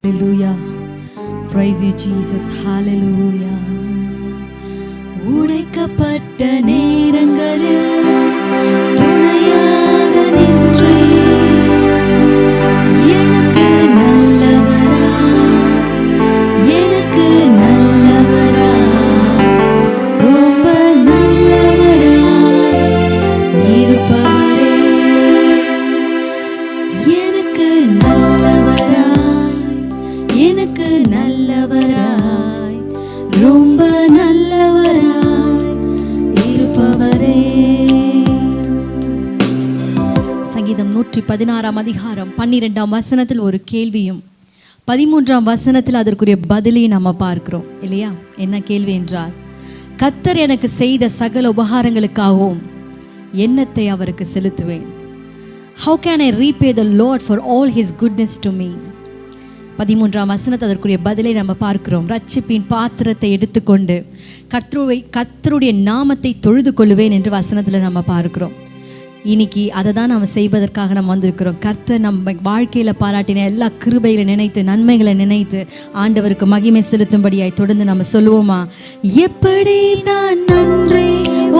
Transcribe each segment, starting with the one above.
Hallelujah. Praise you Jesus. Hallelujah. உடைக்கப்பட்ட நேரங்களில் துணையாக நின்றே எனக்கு நல்லவரா, எனக்கு நல்லவரா, ரொம்ப நல்லவரா இருப்பவரே, எனக்கு நல்லவராய், எனக்கு நல்லவராய், ரொம்ப நல்லவராய் இருப்பவரே. சங்கீதம் 116 அதிகாரம் 12 வசனத்தில் ஒரு கேள்வியும் 13 வசனத்தில் அதற்குரிய பதிலையும் நம்ம பார்க்கிறோம் இல்லையா? என்ன கேள்வி என்றால், கர்த்தர் எனக்கு செய்த சகல உபகாரங்களுக்காகவும் எண்ணத்தை அவருக்கு செலுத்துவேன். How can I repay the Lord for all his goodness to me? 13 வசனத்தை அதற்குரிய பதிலை நம்ம பார்க்கிறோம். ரட்சிப்பின் பாத்திரத்தை எடுத்துக்கொண்டு கர்த்தருடைய நாமத்தை தொழுது கொள்ளுவேன் என்று வசனத்தில் நம்ம பார்க்கிறோம். இன்னைக்கு அதை தான் நம்ம செய்வதற்காக நம்ம வந்திருக்கிறோம். கர்த்தர் நம்ம வாழ்க்கையில் பாராட்டின எல்லா கிருபைகளை நினைத்து, நன்மைகளை நினைத்து ஆண்டவருக்கு மகிமை செலுத்தும்படியாய் தொடர்ந்து நம்ம சொல்லுவோமா? எப்படி நான் நன்றி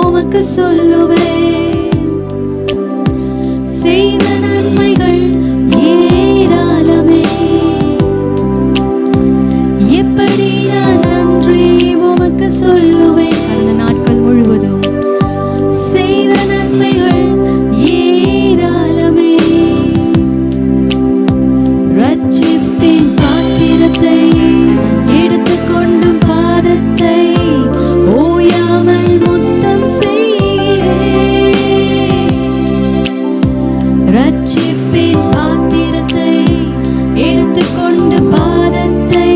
உமக்கு சொல்லுவேன், செய்த நன்மைகள் ஏராளமே, எப்படி நான் நன்றி உமக்கு சொல்லுவேன். கடந்த நாட்கள் முழுவதும் செய்த நன்மைகள் ஏராளமே, ரட்சிப்பின் பாத்திரத்தை எடுத்துக்கொண்டும் பாதத்தை ஓயாமல் முத்தம் செய்கிறேன். ரட்சிப்பின் பாத்திரத்தை எடுத்துக்கொண்டு பாதத்தை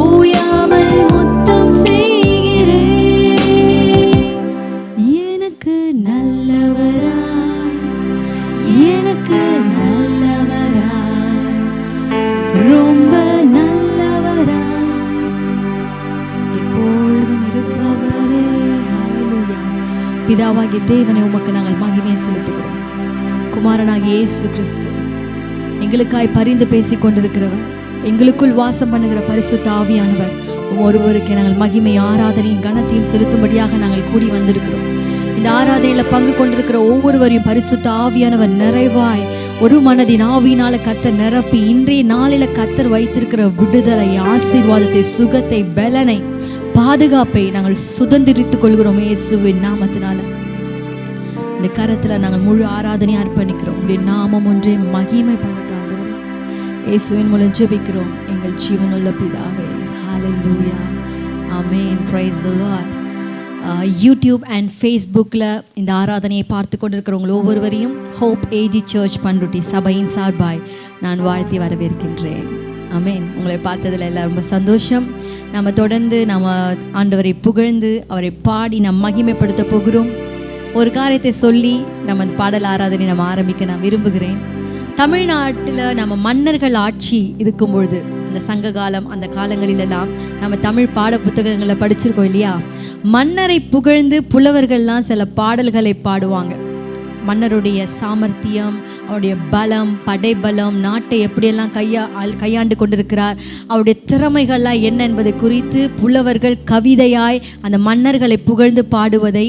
ஓயாமல் முத்தம் செய்கிறேன். எனக்கு நல்லவராய், எனக்கு நல்லவராய், ரொம்ப நல்லவராய் எப்பொழுதும் இருப்பவரே. ஹல்லேலூயா. பிதாவாகிய தேவனை உமக்கு நாங்கள் மகிமை செலுத்துகிறோம். குமாரனாகிய இயேசு கிறிஸ்து எங்களுக்காய் பரிந்து பேசிக் கொண்டிருக்கிறவர், எங்களுக்குள் வாசம் பண்ணுகிற பரிசுத்த ஆவியானவர் ஒருவருக்கு நாங்கள் மகிமை, ஆராதனையும் கனத்தையும் செலுத்தும்படியாக நாங்கள் கூடி வந்திருக்கிறோம். இந்த ஆராதனையில் பங்கு கொண்டிருக்கிற ஒவ்வொருவரையும் பரிசுத்த ஆவியானவர் நிறைவாய் ஒரு மனதின் ஆவியினால கர்த்தர் நிரப்பி இன்றைய நாளில் கர்த்தர் வைத்திருக்கிற விடுதலை, ஆசீர்வாதத்தை, சுகத்தை, பலனை, பாதுகாப்பை நாங்கள் சுதந்திரித்துக் கொள்கிறோம் இயேசுவின் நாமத்தினால. இந்த கரத்தில் நாங்கள் முழு ஆராதனையை அர்ப்பணிக்கிறோம். உடைய நாமம் ஒன்றே மகிமைப்படட்டும் ஆண்டவரே. இயேசுவின் மூலம் ஜெபிக்கிறோம் எங்கள் ஜீவனுள்ள பிதாவே. ஹல்லேலூயா. ஆமென். Praise the lord. YouTube and ஃபேஸ்புக்கில் இந்த ஆராதனையை பார்த்து கொண்டிருக்கிறவங்க ஒவ்வொருவரையும் ஹோப் ஏஜி சர்ச் பண்ருட்டி சபையின் சார்பாய் நான் வாழ்த்தி வரவேற்கின்றேன். ஆமென். உங்களை பார்த்ததில் எல்லாம் ரொம்ப சந்தோஷம். நம்ம தொடர்ந்து நம்ம ஆண்டவரை புகழ்ந்து அவரை பாடி நம்ம மகிமைப்படுத்த போகிறோம். ஒரு காரியத்தை சொல்லி நம்ம அந்த பாடல் ஆராதனை நம்ம ஆரம்பிக்க நான் விரும்புகிறேன். தமிழ்நாட்டில் நம்ம மன்னர்கள் ஆட்சி இருக்கும் பொழுது, அந்த சங்க காலம் அந்த காலங்களிலெல்லாம் நம்ம தமிழ் பாட புத்தகங்களை படிச்சிருக்கோம் இல்லையா? மன்னரை புகழ்ந்து புலவர்கள்லாம் சில பாடல்களை பாடுவாங்க. மன்னருடைய சாமர்த்தியம், அவருடைய பலம், படைபலம், நாட்டை எப்படியெல்லாம் கையாண்டு கொண்டிருக்கிறார், அவருடைய திறமைகள்லாம் என்ன என்பதை குறித்து புலவர்கள் கவிதையாய் அந்த மன்னர்களை புகழ்ந்து பாடுவதை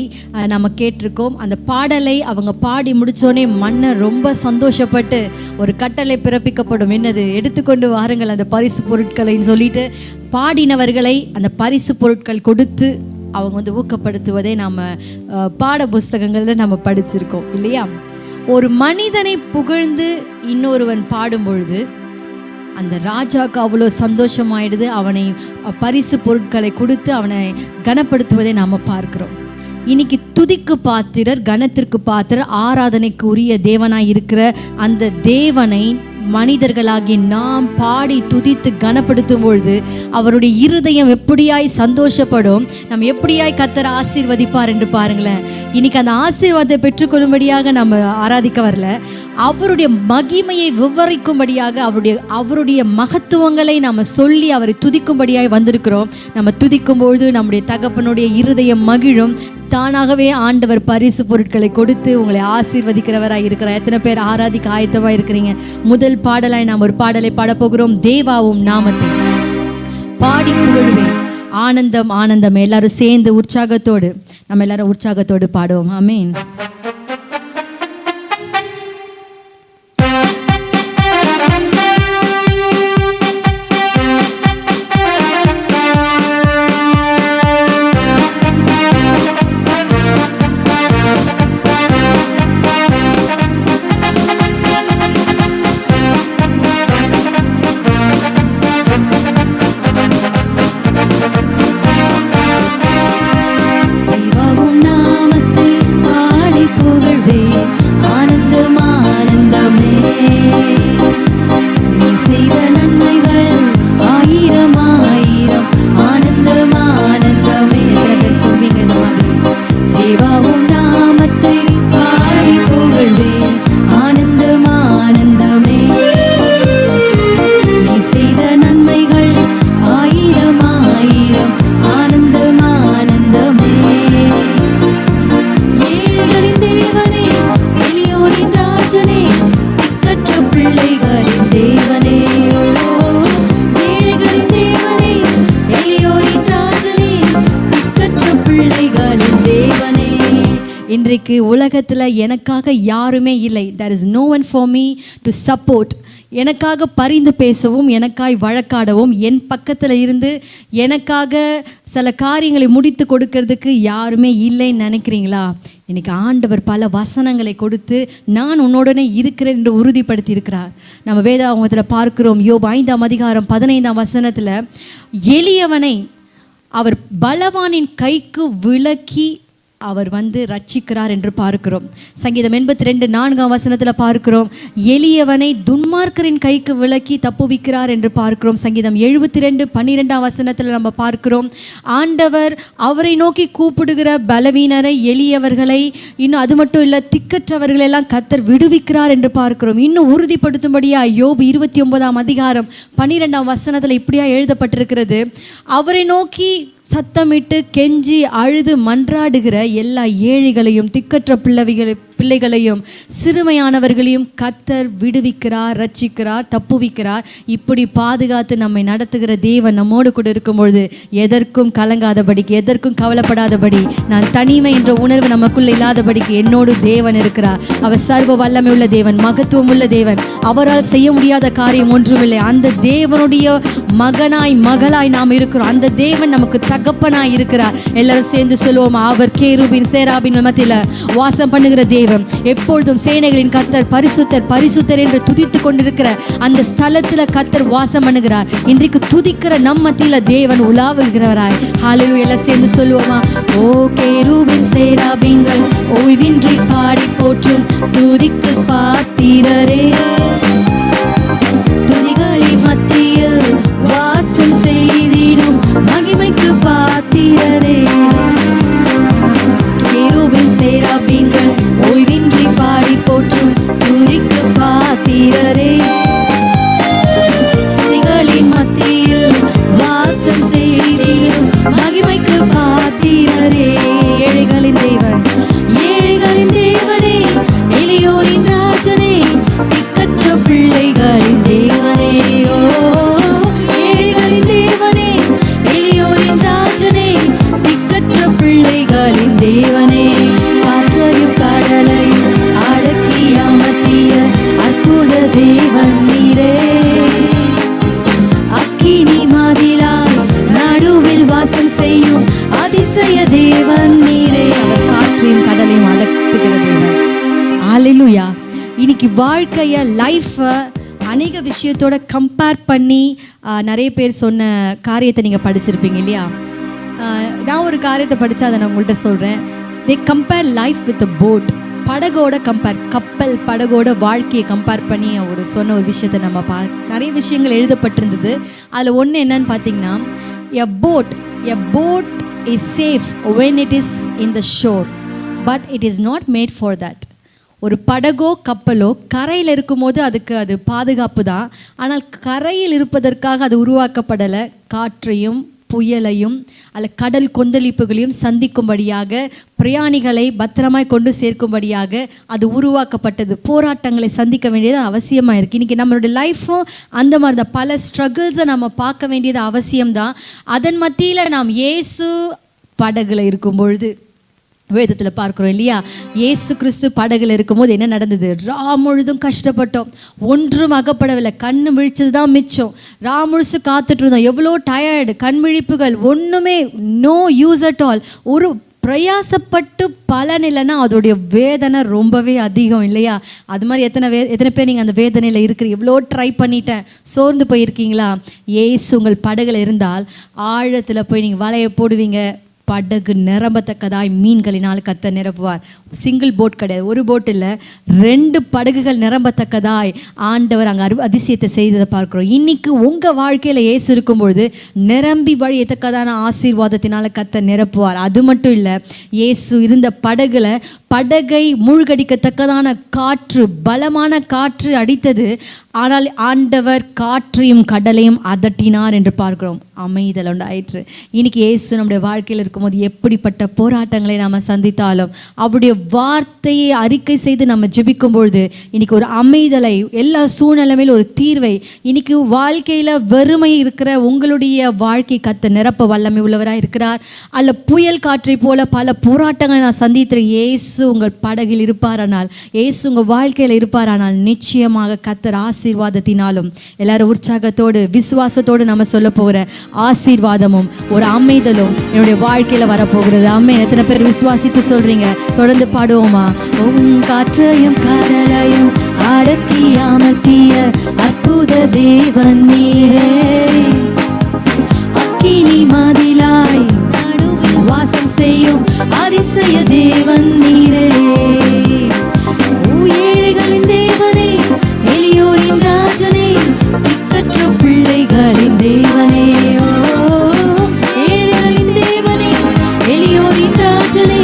நம்ம கேட்டிருக்கோம். அந்த பாடலை அவங்க பாடி முடித்தோடனே மன்னர் ரொம்ப சந்தோஷப்பட்டு ஒரு கட்டளை பிறப்பிக்கப்படும். என்னது? எடுத்துக்கொண்டு வாருங்கள் அந்த பரிசு பொருட்களைன்னு சொல்லிட்டு பாடினவர்களை அந்த பரிசு பொருட்கள் கொடுத்து அவங்க ஊக்கப்படுத்துவதை நம்ம பாட புஸ்தகங்களில் நம்ம படிச்சிருக்கோம் இல்லையா? ஒரு மனிதனை புகழ்ந்து இன்னொருவன் பாடும் பொழுது அந்த ராஜாவுக்கு அவ்வளோ சந்தோஷமாயிடுது. அவனை பரிசு பொருட்களை கொடுத்து அவனை கனப்படுத்துவதை நாம் பார்க்கிறோம். இன்னைக்கு துதிக்கு பாத்திரர், கனத்திற்கு பாத்திரர், ஆராதனைக்கு உரிய தேவனாய் இருக்கிற அந்த தேவனை மனிதர்களாகி நாம் பாடி துதித்து கனப்படுத்தும் பொழுது அவருடைய இருதயம் எப்படியாய் சந்தோஷப்படும், நம்ம எப்படியாய் கர்த்தர் ஆசீர்வதிப்பார் என்று பாருங்களேன். இன்னைக்கு அந்த ஆசீர்வாதத்தை பெற்றுக்கொள்ளும்படியாக நம்ம ஆராதிக்க வரல, அவருடைய மகிமையை விவரிக்கும்படியாக அவருடைய மகத்துவங்களை நாம் சொல்லி அவரை துதிக்கும்படியாக வந்திருக்கிறோம். நம்ம துதிக்கும்பொழுது நம்முடைய தகப்பனுடைய இருதயம் மகிழும். தானாகவே ஆண்டவர் பரிசு பொருட்களை கொடுத்து உங்களை ஆசீர்வதிக்கிறவராக இருக்கிறார். எத்தனை பேர் ஆராதிக்க ஆயத்தமாக இருக்கிறீங்க? முதல் பாடலாய் நாம் ஒரு பாடலை பாடப்போகிறோம். தேவாவும் நாமத்தை பாடி புகழ்வேன், ஆனந்தம் ஆனந்தம். எல்லாரும் சேர்ந்து உற்சாகத்தோடு நம்ம எல்லாரும் உற்சாகத்தோடு பாடுவோம். ஆமென். இன்றைக்கு உலகத்தில் எனக்காக யாருமே இல்லை. there is no one for me to support. எனக்காக பரிந்து பேசவும், எனக்காய் வழக்காடவும், என் பக்கத்தில் இருந்து எனக்காக சில காரியங்களை முடித்து கொடுக்கறதுக்கு யாருமே இல்லைன்னு நினைக்கிறீங்களா? இன்னைக்கு ஆண்டவர் பல வசனங்களை கொடுத்து நான் உன்னோடனே இருக்கிறேன் என்று உறுதிப்படுத்தி இருக்கிறார். நம்ம வேதாகமத்தில் பார்க்கிறோம். யோபு 5:15 எளியவனை அவர் பலவானின் கைக்கு விலக்கி அவர் ரட்சிக்கிறார் என்று பார்க்கிறோம். சங்கீதம் 82:4 பார்க்கிறோம். எளியவனை துன்மார்க்கரின் கைக்கு விலக்கி தப்புவிக்கிறார் என்று பார்க்கிறோம். சங்கீதம் 72:12 நம்ம பார்க்கிறோம். ஆண்டவர் அவரை நோக்கி கூப்பிடுகிற பலவீனரை, எளியவர்களை, இன்னும் அது மட்டும் இல்லை, திக்கற்றவர்களெல்லாம் கர்த்தர் விடுவிக்கிறார் என்று பார்க்கிறோம். இன்னும் உறுதிப்படுத்தும்படியா யோபு 29:12 இப்படியா எழுதப்பட்டிருக்கிறது. அவரை நோக்கி சத்தமிட்டு கெஞ்சி அழுது மன்றாடுகிற எல்லா ஏழைகளையும், திக்கற்ற பிள்ளைகளையும், சிறுமையானவர்களையும் கர்த்தர் விடுவிக்கிறார், ரட்சிக்கிறார், தப்புவிக்கிறார். இப்படி பாதுகாத்து நம்மை நடத்துகிற தேவன் நம்மோடு கூட இருக்கும் பொழுது எதற்கும் கலங்காதபடிக்கு, எதற்கும் கவலைப்படாதபடி, நான் தனிமை என்ற உணர்வு நமக்குள்ள இல்லாதபடிக்கு என்னோடு தேவன் இருக்கிறார். அவர் சர்வ வல்லமை உள்ள தேவன், மகத்துவம் உள்ள தேவன். அவரால் செய்ய முடியாத காரியம் ஒன்றுமில்லை. அந்த தேவனுடைய மகனாய் மகளாய் நாம் இருக்கிறோம். அந்த தேவன் நமக்கு தகப்பனாய் இருக்கிறார். எல்லாரும் சேர்ந்து சொல்லுவோம். அவர் கேருபின் சேராபின் மத்தியில வாசம் பண்ணுகிற தேவன், எப்பொழுதும் சேனைகளின் கர்த்தர் பரிசுத்தர் பரிசுத்தர் என்று துதித்து கொண்டிருக்கிற அந்த ஸ்தலத்துல கர்த்தர் வாசம் பண்ணுகிறார். இன்றைக்கு துதிக்கிற நம்ம மத்தியில தேவன் உலாவுகிறவராய். ஹல்லேலூயா. எல்லாம் சேர்ந்து சொல்லுவோமா? ஓ கேருபின் சேராபின்கள் ஓய்வின்றி பாடி போற்றும் துதிக்கு பாத்திரரே, துதிகளின் மத்தியில் வாசம் செய்திடும் மகிமைக்கு பாத்திரரே. கேருபின் சேராபின்கள் ஓய்வின்றி பாடி போற்றும் துதிக்கு பாத்திரரே, துதிகளின் மத்தியில் வாசம் செய்திடும் மகிமைக்கு பாத்திரரே. ஏழைகளின் தேவன், ஏழைகளின் தேவனே, எளியோரின் ராஜனே, திக்கற்ற பிள்ளைகளின் தேவனே. ஓ ஏழைகளின் தேவனே, எளியோரின் ராஜனே, திக்கற்ற பிள்ளைகளின் தேவனே. காற்றையும் கடலையும் அடக்கி அமர்த்திய அற்புத தேவன் நீரே, அக்கினி மாதிலாய் நடுவில் வாசம் செய்யும் அதிசய தேவன் நீரே. காற்றையும் கடலையும் அடக்குகிற தேவன். ஹல்லேலூயா. இன்னைக்கு வாழ்க்கைய லைஃப்பை அநேக விஷயத்தோட கம்பேர் பண்ணி நிறைய பேர் சொன்ன காரியத்தை நீங்கள் படிச்சிருப்பீங்க இல்லையா? நான் ஒரு காரியத்தை படித்தா அதை நான் உங்கள்கிட்ட சொல்கிறேன். They compare life with a boat. படகோட கப்பல் படகோட வாழ்க்கையை கம்பேர் பண்ணி ஒரு சொன்ன ஒரு விஷயத்தை நம்ம நிறைய விஷயங்கள் எழுதப்பட்டிருந்தது. அதில் ஒன்று என்னன்னு பார்த்தீங்கன்னா, a boat is safe when it is in the shore, but it is not made for that. ஒரு படகோ கப்பலோ கரையில் இருக்கும்போது அதுக்கு அது பாதுகாப்பு தான். ஆனால் கரையில் இருப்பதற்காக அது உருவாக்கப்படலை. காற்றையும் புயலையும் அல்ல கடல் கொந்தளிப்புகளையும் சந்திக்கும்படியாக, பிரயாணிகளை பத்திரமாய் கொண்டு சேர்க்கும்படியாக அது உருவாக்கப்பட்டது. போராட்டங்களை சந்திக்க வேண்டியது அவசியமாக இருக்குது. இன்றைக்கி நம்மளுடைய லைஃப்பும் அந்த மாதிரி தான். பல ஸ்ட்ரகிள்ஸை நம்ம பார்க்க வேண்டியது அவசியம்தான். அதன் மத்தியில் நாம் இயேசு படகுல இருக்கும் பொழுது வேதத்தில் பார்க்குறோம் இல்லையா, இயேசு கிறிஸ்து படகுல இருக்கும்போது என்ன நடந்தது? முழுதும் கஷ்டப்பட்டோம், ஒன்றும் அகப்படவில்லை, கண்ணு விழிச்சது தான் மிச்சம். முழுசு காத்துட்டு இருந்தோம், எவ்வளோ டயர்டு, கண்விழிப்புகள், ஒன்றுமே நோ யூஸ் அட் ஆல். ஒரு பிரயாசப்பட்டு பலன் இல்லைன்னா அதோடைய வேதனை ரொம்பவே அதிகம் இல்லையா? அது மாதிரி எத்தனை பேர் நீங்கள் அந்த வேதனையில் இருக்கிறீங்க? எவ்வளோ ட்ரை பண்ணிட்டேன், சோர்ந்து போயிருக்கீங்களா? இயேசு உங்கள் படகுல இருந்தால் ஆழத்தில் போய் நீங்கள் வலையை போடுவீங்க, படகு நிரம்பத்தக்கதாய் மீன்களினால் கர்த்தர் நிரப்புவார். சிங்கிள் போட் கிடையாது, ஒரு போட் இல்லை, 2 படகுகள் நிரம்பத்தக்கதாய் ஆண்டவர் அங்கே அதிசயத்தை செய்ததை பார்க்குறோம். இன்னைக்கு உங்கள் வாழ்க்கையில் இயேசு இருக்கும்பொழுது நிரம்பி வழியத்தக்கதான ஆசீர்வாதத்தினால கர்த்தர் நிரப்புவார். அது மட்டும் இல்லை, இயேசு இருந்த படகை மூழ்கடிக்கத்தக்கதான காற்று, பலமான காற்று அடித்தது. ஆனால் ஆண்டவர் காற்றையும் கடலையும் அதட்டினார் என்று பார்க்கிறோம். அமைதல் உண்டாயிற்று. இன்னைக்கு இயேசு நம்முடைய வாழ்க்கையில் இருக்கும்போது எப்படிப்பட்ட போராட்டங்களை நாம் சந்தித்தாலும் அவருடைய வார்த்தையை அறிக்கை செய்து நம்ம ஜெபிக்கும் பொழுது இன்னைக்கு ஒரு அமைதலை, எல்லா சூழ்நிலைமையிலும் ஒரு தீர்வை, இன்னைக்கு வாழ்க்கையில் வறுமை இருக்கிற உங்களுடைய வாழ்க்கை கர்த்தர் நிரப்ப வல்லமை உள்ளவராக இருக்கிறார். அல்ல புயல் காற்றை போல பல போராட்டங்களை நான் சந்தித்திருக்கேன். இயேசு உங்கள் படகில் இருப்பாரானால், இயேசு உங்கள் வாழ்க்கையில் இருப்பாரானால் நிச்சயமாக கர்த்தர் ஆசீர்வாதத்தினாலும், எல்லாரும் உற்சாகத்தோடு விசுவாசத்தோடு நம்ம சொல்ல போகிற ஆசீர்வாதமும் ஒரு அமைதலும் என்னுடைய வாழ்க்கையில் வரப்போகிறது. அம்மே, எத்தனை பேர் விசுவாசித்து சொல்றீங்க? தொடர்ந்து பாடுவோமா? காற்றையும் கடலையும் அடக்கி அமர்த்திய அற்புத தேவன் நீரே, அக்கினி மதிலாய் நடுவில் வாசம் செய்யும் அதிசய தேவன் நீரே, ஏழைகளின் தேவனே, எளியோரின் ராஜனே, திக்கற்ற பிள்ளைகளின் தேவனே, ஏழைகளின் தேவனே, எளியோரின் ராஜனே,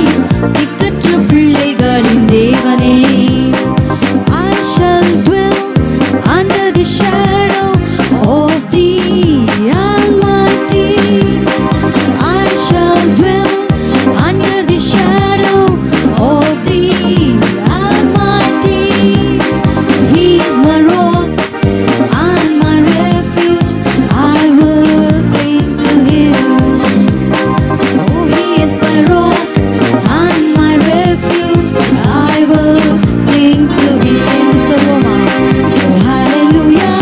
திக்கற்ற பிள்ளைகளின் தேவனே. I shall dwell under the shadow of the Almighty. I shall dwell under the shadow of the Almighty. He is my rock and my refuge. I will cling to Him. Oh, He is my rock and my refuge. I will cling to Him. Sing so oh, hallelujah,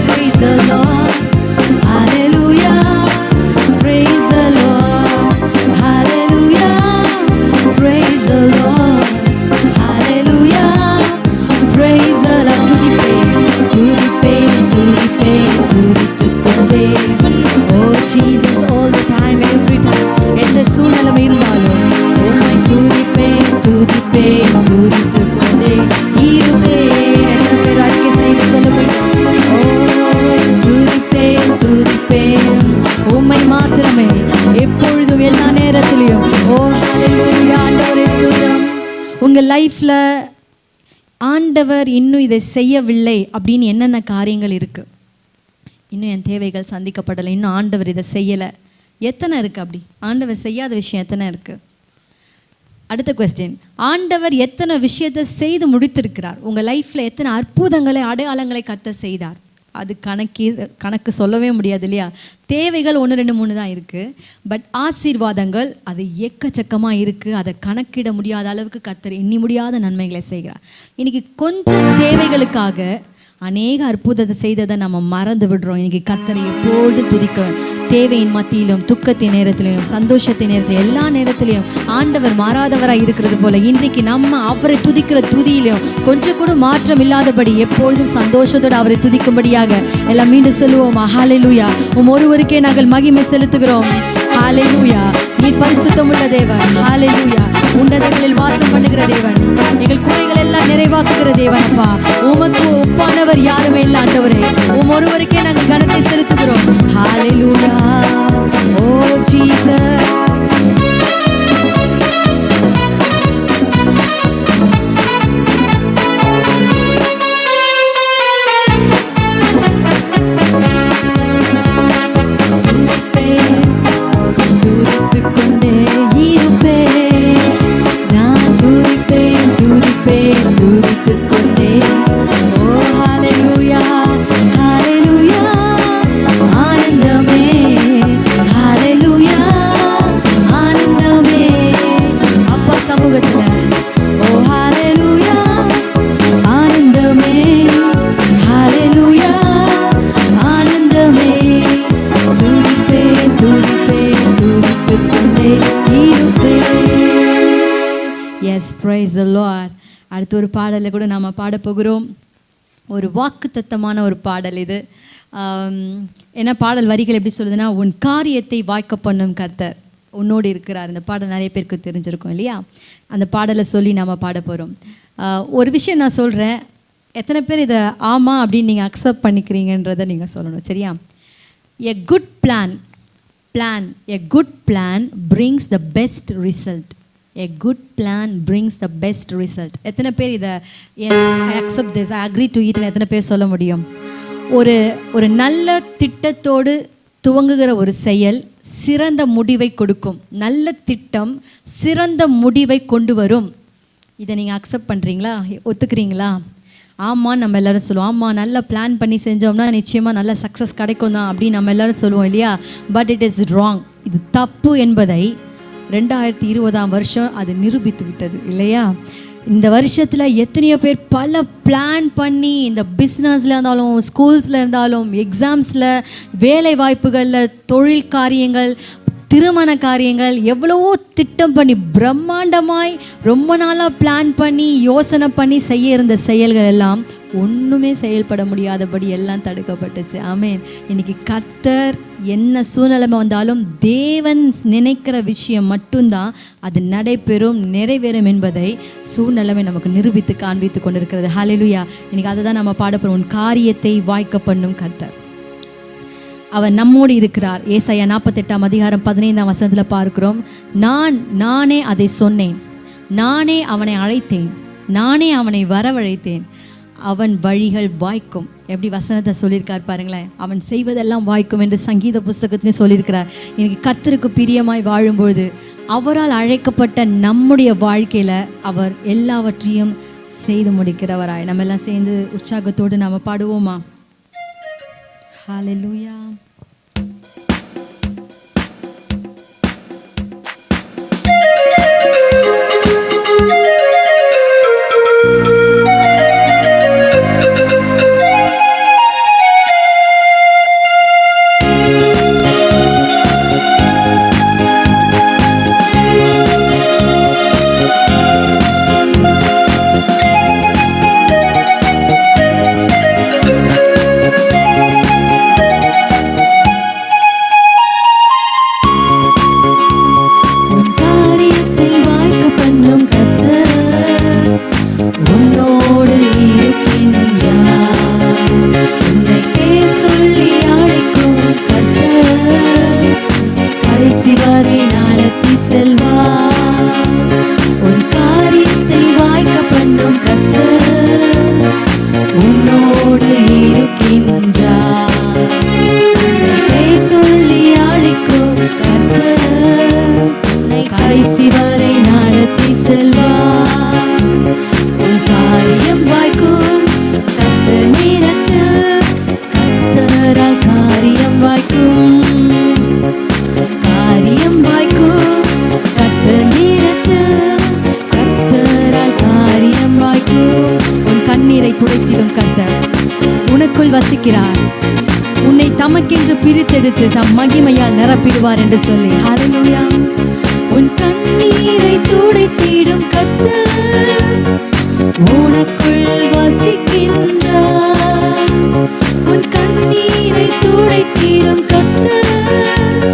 praise the Lord. Hallelujah, praise the Lord. Hallelujah, praise the Lord. Hallelujah, praise the Lord. To the pain, oh Jesus, all the time, every time. எந்த சூழ்நிலை இருந்தாலும் உம்மை துதிப்பேன், துதிப்பேன், துதித்து கொண்டே இருப்பேன். பேர் அறிக்கை செய்து சொல்ல வேண்டும். ஓ, துதிப்பேன், துதிப்பேன் உம்மை மாத்திரமே, எப்பொழுதும் எல்லா நேரத்திலையும். ஓ ஹல்லேலூயா, ஆண்டவரே ஸ்தோத்திரம். உங்கள் லைஃப்ல ஆண்டவர் இன்னும் இதை செய்யவில்லை அப்படின்னு என்னென்ன காரியங்கள் இருக்கு? இன்னும் என் தேவைகள் சந்திக்கப்படலை, இன்னும் ஆண்டவர் இதை செய்யலை, எத்தனை இருக்குது? அப்படி ஆண்டவர் செய்யாத விஷயம் எத்தனை இருக்குது? அடுத்த கொஸ்டின், ஆண்டவர் எத்தனை விஷயத்தை செய்து முடித்திருக்கிறார்? உங்கள் லைஃப்பில் எத்தனை அற்புதங்களை, அடையாளங்களை கர்த்தர் செய்தார்? அது கணக்கு சொல்லவே முடியாது இல்லையா? தேவைகள் 1, 2, 3 தான் இருக்குது. பட் ஆசீர்வாதங்கள் அது எக்கச்சக்கமாக இருக்குது. அதை கணக்கிட முடியாத அளவுக்கு கர்த்தர் எண்ணி முடியாத நன்மைகளை செய்கிறார். இன்றைக்கி கொஞ்சம் தேவைகளுக்காக அநேக அற்புதத்தை செய்ததை நம்ம மறந்து விடுறோம். இன்றைக்கி கர்த்தரை எப்பொழுது துதிக்க, தேவையின் மத்தியிலும், துக்கத்தின் நேரத்திலையும், சந்தோஷத்தின் நேரத்திலும், எல்லா நேரத்திலையும் ஆண்டவர் மாறாதவராக இருக்கிறது போல இன்றைக்கு நம்ம அவரை துதிக்கிற துதியிலையும் கொஞ்சம் கூட மாற்றம் இல்லாதபடி எப்பொழுதும் சந்தோஷத்தோடு அவரை துதிக்கும்படியாக எல்லாம் மீண்டும் சொல்லுவோம். ஹல்லேலூயா, ஒருவருக்கே நாங்கள் மகிமை செலுத்துகிறோம். ஹல்லேலூயா, நீர் பரிசுத்தமுள்ள தேவன். ஹல்லேலூயா, உன்னதங்களில் வாசம் பண்ணுகிற தேவன், எங்கள் குறைகள் எல்லாம் நிறைவாக்குகிற தேவன். அப்பா, உமக்கு ஒப்பானவர் யாருமே இல்லை ஆண்டவரே. ஒருவருக்கே நாங்கள் கனத்தை செலுத்துகிறோம். ஹல்லேலூயா, ஓ ஜீசஸ். அடுத்த ஒரு பாடலை கூட நாம் பாடப்போகிறோம். ஒரு வாக்குத்தத்தமான ஒரு பாடல் இது. என்ன பாடல் வரிகள் எப்படி சொல்லுதுன்னா, உன் காரியத்தை வாய்க்க பண்ணும் கர்த்தர் உன்னோடு இருக்கிறார். இந்த பாடல் நிறைய பேருக்கு தெரிஞ்சிருக்கும் இல்லையா? அந்த பாடலை சொல்லி நாம் பாட போகிறோம். ஒரு விஷயம் நான் சொல்கிறேன், எத்தனை பேர் இதை ஆமாம் அப்படின்னு நீங்கள் அக்செப்ட் பண்ணிக்கிறீங்கன்றதை நீங்கள் சொல்லணும், சரியா? A good plan brings the best result. A good plan brings the best result. எத்தனை பேர் இதை yes I accept this, I agree to it எத்தனை பேர் சொல்ல முடியும்? ஒரு நல்ல திட்டத்தோடு துவங்குகிற ஒரு செயல் சிறந்த முடிவை கொடுக்கும். நல்ல திட்டம் சிறந்த முடிவை கொண்டு வரும். இதை நீங்கள் அக்செப்ட் பண்ணுறீங்களா? ஒத்துக்கிறீங்களா? ஆமாம், நம்ம எல்லோரும் சொல்லுவோம். ஆமாம், நல்லா பிளான் பண்ணி செஞ்சோம்னா நிச்சயமாக நல்ல சக்ஸஸ் கிடைக்கும் தான் அப்படின்னு நம்ம எல்லோரும் சொல்லுவோம் இல்லையா? But it is wrong. இது தப்பு என்பதை 2020 அது நிரூபித்து விட்டது இல்லையா? இந்த வருஷத்தில் எத்தனையோ பேர் பல பிளான் பண்ணி, இந்த பிஸ்னஸில் இருந்தாலும், ஸ்கூல்ஸில் இருந்தாலும், எக்ஸாம்ஸில், வேலை வாய்ப்புகளில், தொழில் காரியங்கள், திருமண காரியங்கள், எவ்வளவோ திட்டம் பண்ணி பிரம்மாண்டமாய் ரொம்ப நாளாக பிளான் பண்ணி யோசனை பண்ணி செய்ய இருந்த செயல்கள் எல்லாம் ஒன்றுமே செயல்பட முடியாதபடி எல்லாம் தடுக்கப்பட்டுச்சு. ஆமென். இன்னைக்கு கர்த்தர் என்ன சூழ்நிலைமை வந்தாலும் தேவன் நினைக்கிற விஷயம் மட்டும்தான் அது நடைபெறும், நிறைவேறும் என்பதை சூழ்நிலைமை நமக்கு நிரூபித்து காண்பித்து கொண்டிருக்கிறது. ஹல்லேலூயா. இன்னைக்கு அதை தான் நம்ம பாடப்போம். உன் காரியத்தை வாய்க்க பண்ணும் கர்த்தர் அவர் நம்மோடு இருக்கிறார். ஏசாயா 48:15 பார்க்கிறோம். நானே அதை சொன்னேன், நானே அவனை அழைத்தேன், நானே அவனை வரவழைத்தேன், அவன் வழிகள் வாய்க்கும். எப்படி வசனத்தை சொல்லியிருக்கார் பாருங்களேன். அவன் செய்வதெல்லாம் வாய்க்கும் என்று சங்கீத புஸ்தகத்திலையும் சொல்லியிருக்கிறார். இன்னைக்கு கர்த்தருக்கு பிரியமாய் வாழும்பொழுது அவரால் அழைக்கப்பட்ட நம்முடைய வாழ்க்கையில் அவர் எல்லாவற்றையும் செய்து முடிக்கிறவராய். நம்ம எல்லாம் சேர்ந்து உற்சாகத்தோடு நாம் பாடுவோமா? ஹல்லேலூயா. வசிக்கிறார், உன்னை தமக்கென்று பிரித்தெடுத்து தம் மகிமையால் நிரப்பிடுவார் என்று சொல்லி. ஹல்லேலூயா. உன் கண்ணீரை துடைத்திடும் கர்த்தர் உனக்குள் வசிக்கின்றார். உன் கண்ணீரை துடைத்திடும் கர்த்தர்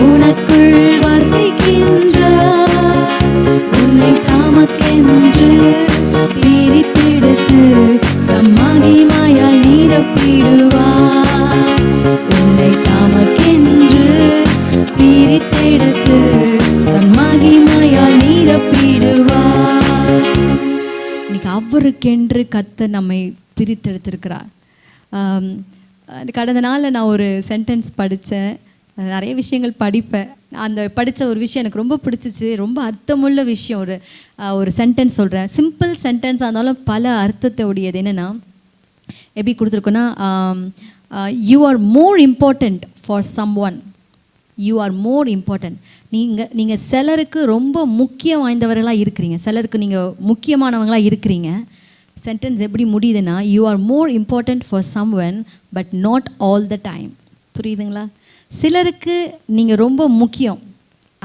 உனக்குள் வசிக்கின்றார். உன்னை தமக்கென்று பிரித்தெடுத்து தம் மகிமையால் நிரப்பிடுவார். உன்னை தமக்கென்று பிரித்தெடுத்து தம் மகிமையால் நிரப்பிடுவார். இன்னைக்கு அவருக்கென்று கர்த்தர் நம்மை பிரித்தெடுத்திருக்கிறார். கடந்த நாளில் நான் ஒரு சென்டென்ஸ் படித்தேன். நிறைய விஷயங்கள் படிப்பேன். அந்த படித்த ஒரு விஷயம் எனக்கு ரொம்ப பிடிச்சிச்சு. ரொம்ப அர்த்தமுள்ள விஷயம். ஒரு சென்டென்ஸ் சொல்கிறேன். சிம்பிள் சென்டென்ஸாக இருந்தாலும் பல அர்த்தத்தை உடையது. என்னென்னா, எப்படி கொடுத்துருக்கோன்னா, you are more important for some one. You are more important. நீங்கள் சிலருக்கு ரொம்ப முக்கியம் வாய்ந்தவர்களாக இருக்கிறீங்க, சிலருக்கு நீங்கள் முக்கியமானவங்களாக இருக்கிறீங்க. சென்டென்ஸ் எப்படி முடியுதுன்னா, you are more important for some one but not all the time. புரியுதுங்களா? சிலருக்கு நீங்கள் ரொம்ப முக்கியம்,